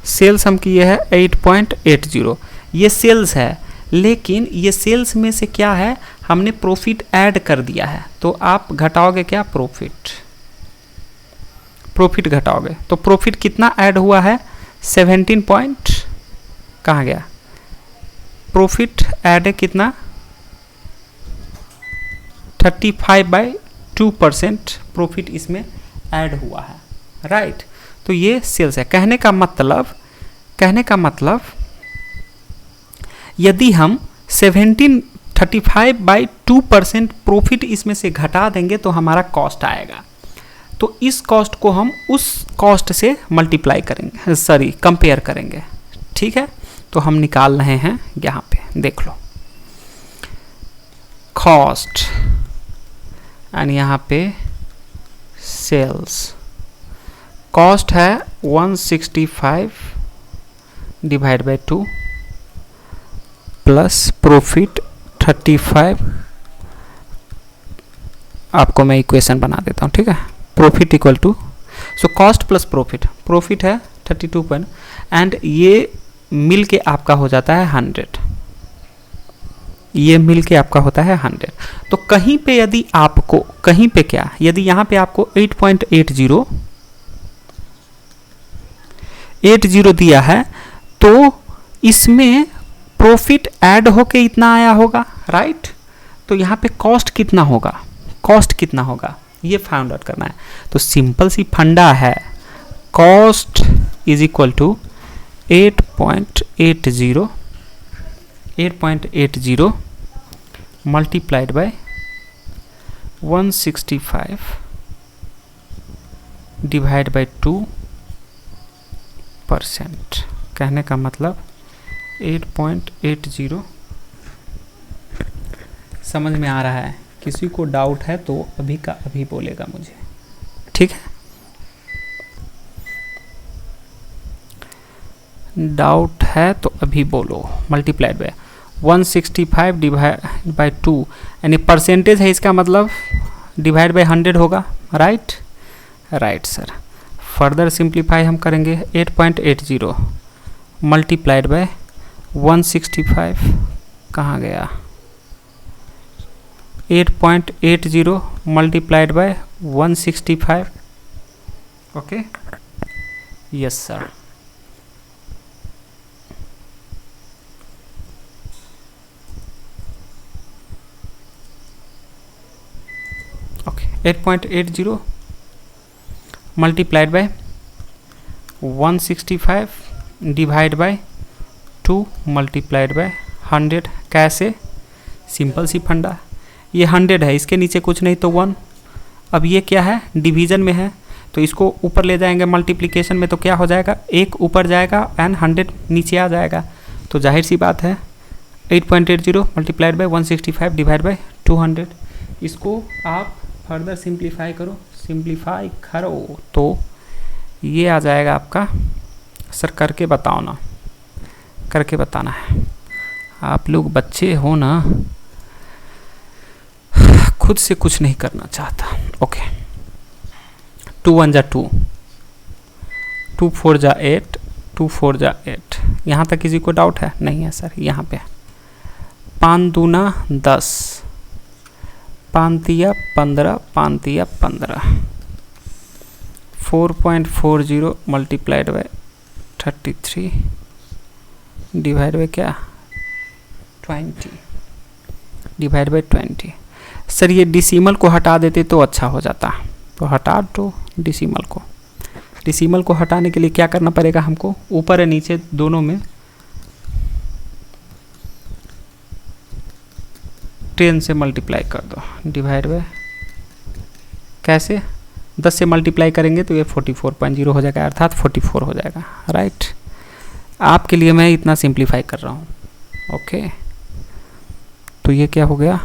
सेल्स हम किए हैं 8.80, ये सेल्स है, लेकिन ये सेल्स में से क्या है? हमने प्रॉफिट ऐड कर दिया है। तो आप घटाओगे क्या? प्रॉफिट घटाओगे तो प्रॉफिट कितना ऐड हुआ है? 17 पॉइंट, कहाँ गया? प्रॉफिट ऐड है कितना? 35/2% प्रॉफिट इसमें ऐड हुआ है, राइट। तो ये सेल्स है। कहने का मतलब यदि हम 35/2% प्रॉफिट इसमें से घटा देंगे तो हमारा कॉस्ट आएगा। तो इस कॉस्ट को हम उस कॉस्ट से मल्टीप्लाई करेंगे, सॉरी कंपेयर करेंगे। ठीक है, तो हम निकाल रहे हैं यहाँ पे, देख लो कॉस्ट एंड यहाँ पे सेल्स। कॉस्ट है 165 डिवाइड बाई 2 प्लस प्रॉफिट 35। आपको मैं इक्वेशन बना देता हूँ, ठीक है। Profit equal to, so cost plus profit, profit है 32 एंड ये मिल के आपका हो जाता है 100, ये मिल के आपका होता है 100। तो कहीं पे यदि आपको, कहीं पे क्या, यदि यहाँ पे आपको 8.80 दिया है तो इसमें प्रॉफिट ऐड होके इतना आया होगा, राइट। तो यहाँ पे कॉस्ट कितना होगा, कॉस्ट कितना होगा ये फाइंड आउट करना है। तो सिंपल सी फंडा है, cost is equal to 8.80 multiplied by 165 divide by 2%। कहने का मतलब 8.80 समझ में आ रहा है। किसी को डाउट है तो अभी का अभी बोलेगा मुझे, ठीक है। डाउट है तो अभी बोलो। मल्टीप्लाइड बाय 165 डिवाइड बाय 2 यानी परसेंटेज है, इसका मतलब डिवाइड बाय 100 होगा, right. Right sir. Further simplify हम करेंगे 8.80 मल्टीप्लाइड बाय 165, कहाँ गया, 8.80 multiplied by 165, okay, yes sir. Okay, 8.80 multiplied by 165 divide by 2 multiplied by 100। कैसे, सिंपल सी फंडा, ये 100 है, इसके नीचे कुछ नहीं तो 1। अब ये क्या है, डिवीजन में है, तो इसको ऊपर ले जाएंगे मल्टीप्लिकेशन में, तो क्या हो जाएगा, 1 ऊपर जाएगा एंड 100 नीचे आ जाएगा। तो जाहिर सी बात है 8.80 मल्टीप्लाइड बाय 165 डिवाइड बाय 200। इसको आप फर्दर सिंप्लीफाई करो, सिंप्लीफाई करो तो ये आ जाएगा आपका। सर करके बताओ ना, करके बताना है, आप लोग बच्चे हो ना, खुद से कुछ नहीं करना चाहता। ओके, 2 1 जा 2, 2 4 जा 8, 2 4 जा 8। यहाँ तक किसी को डाउट है? नहीं है सर। यहाँ पे 5 दूना 10, 5 तिया 15, 5 तिया 15, 4.40 मल्टीप्लाइड बाय 33 डिवाइड बाय क्या, 20 डिवाइड बाय 20। सर ये डिसिमल को हटा देते तो अच्छा हो जाता, तो हटा दो डिसिमल को। डिसिमल को हटाने के लिए क्या करना पड़ेगा हमको, ऊपर और नीचे दोनों में 10 से मल्टीप्लाई कर दो डिवाइड बाय, कैसे, 10 से मल्टीप्लाई करेंगे तो ये 44.0 हो जाएगा, अर्थात 44 हो जाएगा, राइट। आपके लिए मैं इतना सिंप्लीफाई कर रहा हूँ, ओके। तो ये क्या हो गया,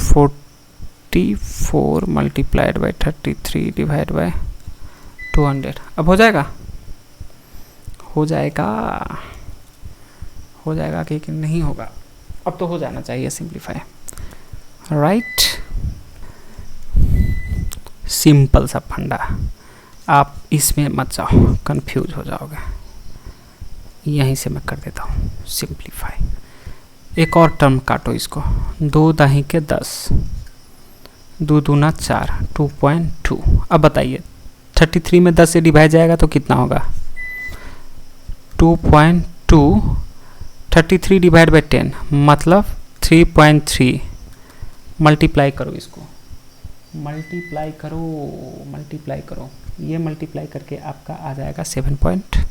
44 मल्टीप्लाइड बाय 33 डिवाइड बाय 200। अब हो जाएगा, हो जाएगा, हो जाएगा कि नहीं होगा, अब तो हो जाना चाहिए सिंप्लीफाई, राइट। सिंपल सा फंडा, आप इसमें मत जाओ, कंफ्यूज हो जाओगे। यहीं से मैं कर देता हूँ सिंप्लीफाई। एक और टर्म काटो इसको, 2 दाही के 10, 2 दूना 4, 2.2। अब बताइए 33 में 10 से डिवाइड जाएगा तो कितना होगा, 2.2, 33 डिवाइड बाई 10 मतलब 3.3। मल्टीप्लाई करो इसको, मल्टीप्लाई करो, मल्टीप्लाई करो, ये मल्टीप्लाई करके आपका आ जाएगा 7.7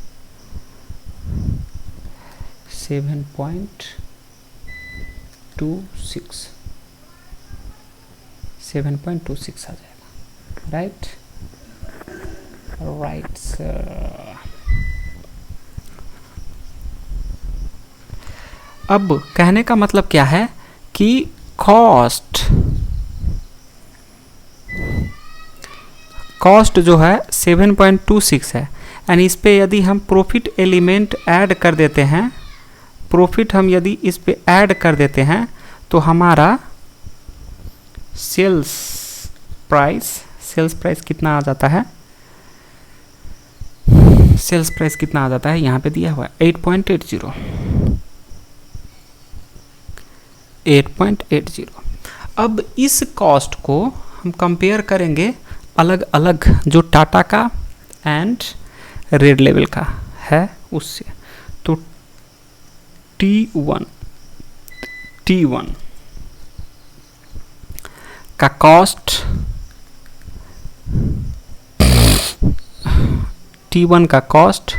7.26 आ जाएगा, राइट सर। अब कहने का मतलब क्या है कि कॉस्ट जो है 7.26 है, एंड इस पे यदि हम प्रॉफिट एलिमेंट ऐड कर देते हैं, प्रॉफिट हम यदि इस पे ऐड कर देते हैं तो हमारा सेल्स प्राइस कितना आ जाता है, सेल्स प्राइस कितना आ जाता है, यहाँ पे दिया हुआ है 8.80। अब इस कॉस्ट को हम कंपेयर करेंगे अलग अलग जो टाटा का एंड रेड लेवल का है उससे। तो T1 का कॉस्ट, T1 का कॉस्ट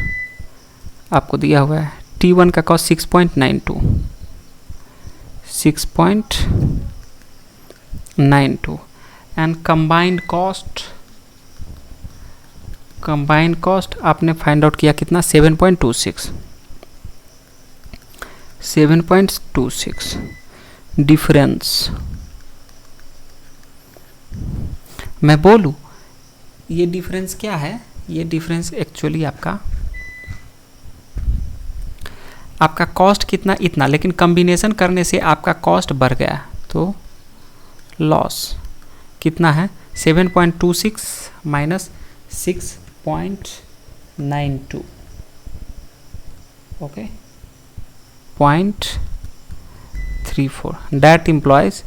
आपको दिया हुआ है, T1 का कॉस्ट 6.92 एंड कंबाइंड कॉस्ट आपने फाइंड आउट किया कितना, 7.26 डिफरेंस। मैं बोलूँ ये डिफरेंस क्या है, ये डिफरेंस एक्चुअली आपका कॉस्ट कितना इतना, लेकिन कॉम्बिनेशन करने से आपका कॉस्ट बढ़ गया, तो लॉस कितना है 7.26 माइनस 6.92, ओके 0.34, दैट इम्प्लॉयज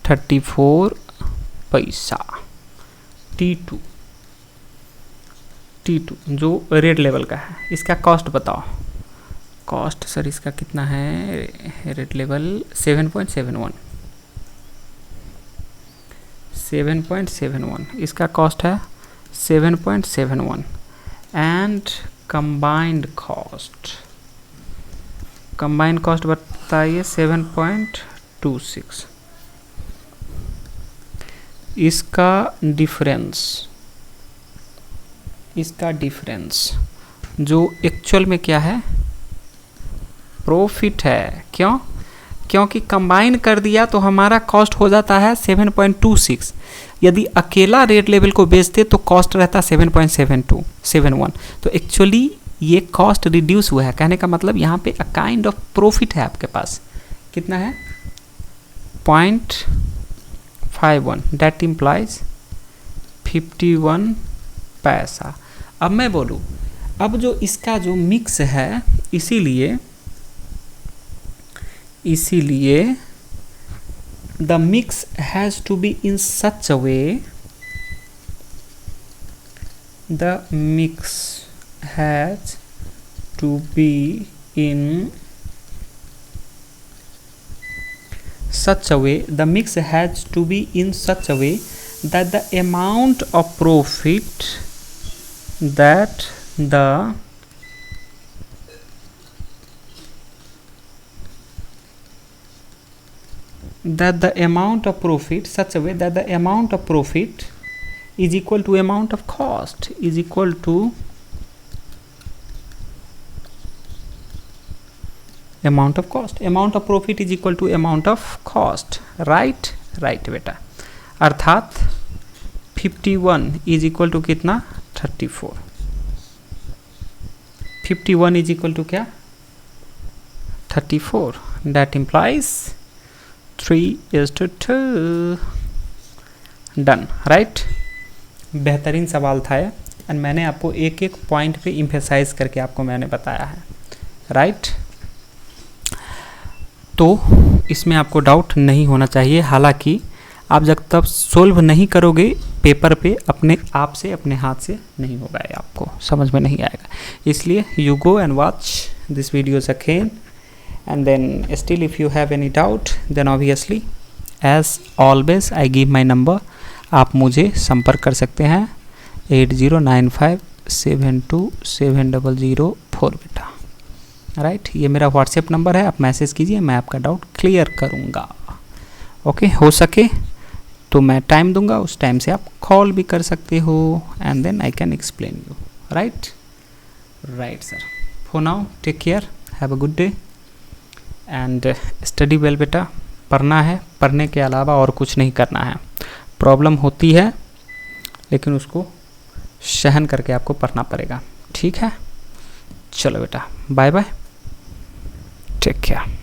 34 पैसा। T2 जो रेड लेवल का है, इसका कॉस्ट बताओ। कॉस्ट सर इसका कितना है, रेड लेवल 7.71, इसका कॉस्ट है 7.71 एंड कंबाइंड कॉस्ट बताइए 7.26। इसका डिफरेंस जो एक्चुअल में क्या है, प्रॉफिट है। क्योंकि कंबाइन कर दिया तो हमारा कॉस्ट हो जाता है 7.26। यदि अकेला रेड लेवल को बेचते तो कॉस्ट रहता 7.71। तो एक्चुअली ये कॉस्ट रिड्यूस हुआ है, कहने का मतलब यहाँ पे अ काइंड ऑफ प्रॉफिट है आपके पास। कितना है 0.51, दैट इम्प्लाइज 51 पैसा। अब मैं बोलूँ, अब जो इसका जो मिक्स है, इसीलिए the mix has to be in such a way, the mix has to be in such a way, the mix has to be in such a way that the amount of profit that the amount of profit such a way that the amount of profit is equal to amount of cost is equal to amount of cost, amount of profit is equal to amount of cost, right बेटा। अर्थात 51 is equal to कितना 34, 51 is equal to क्या 34, that implies 3:2 done, right. बेहतरीन सवाल था ये, and मैंने आपको एक एक पॉइंट पे इम्फेसाइज करके आपको मैंने बताया है, राइट। तो इसमें आपको डाउट नहीं होना चाहिए। हालांकि आप जब तक सोल्व नहीं करोगे पेपर पे अपने आप से, अपने हाथ से नहीं होगा, ये आपको समझ में नहीं आएगा। इसलिए you go and watch this videos again, and then still if you have any doubt then obviously as always I give my number, आप मुझे संपर्क कर सकते हैं 8095727004 बेटा। राइट। ये मेरा व्हाट्सएप नंबर है, आप मैसेज कीजिए, मैं आपका डाउट क्लियर करूँगा। ओके, हो सके तो मैं टाइम दूंगा, उस टाइम से आप कॉल भी कर सकते हो and then I can explain you. Right right sir. For now take care, have a good day and study well बेटा। पढ़ना है, पढ़ने के अलावा और कुछ नहीं करना है। प्रॉब्लम होती है लेकिन उसको सहन करके आपको पढ़ना पड़ेगा, ठीक है। चलो बेटा, बाय बाय, टेक केयर।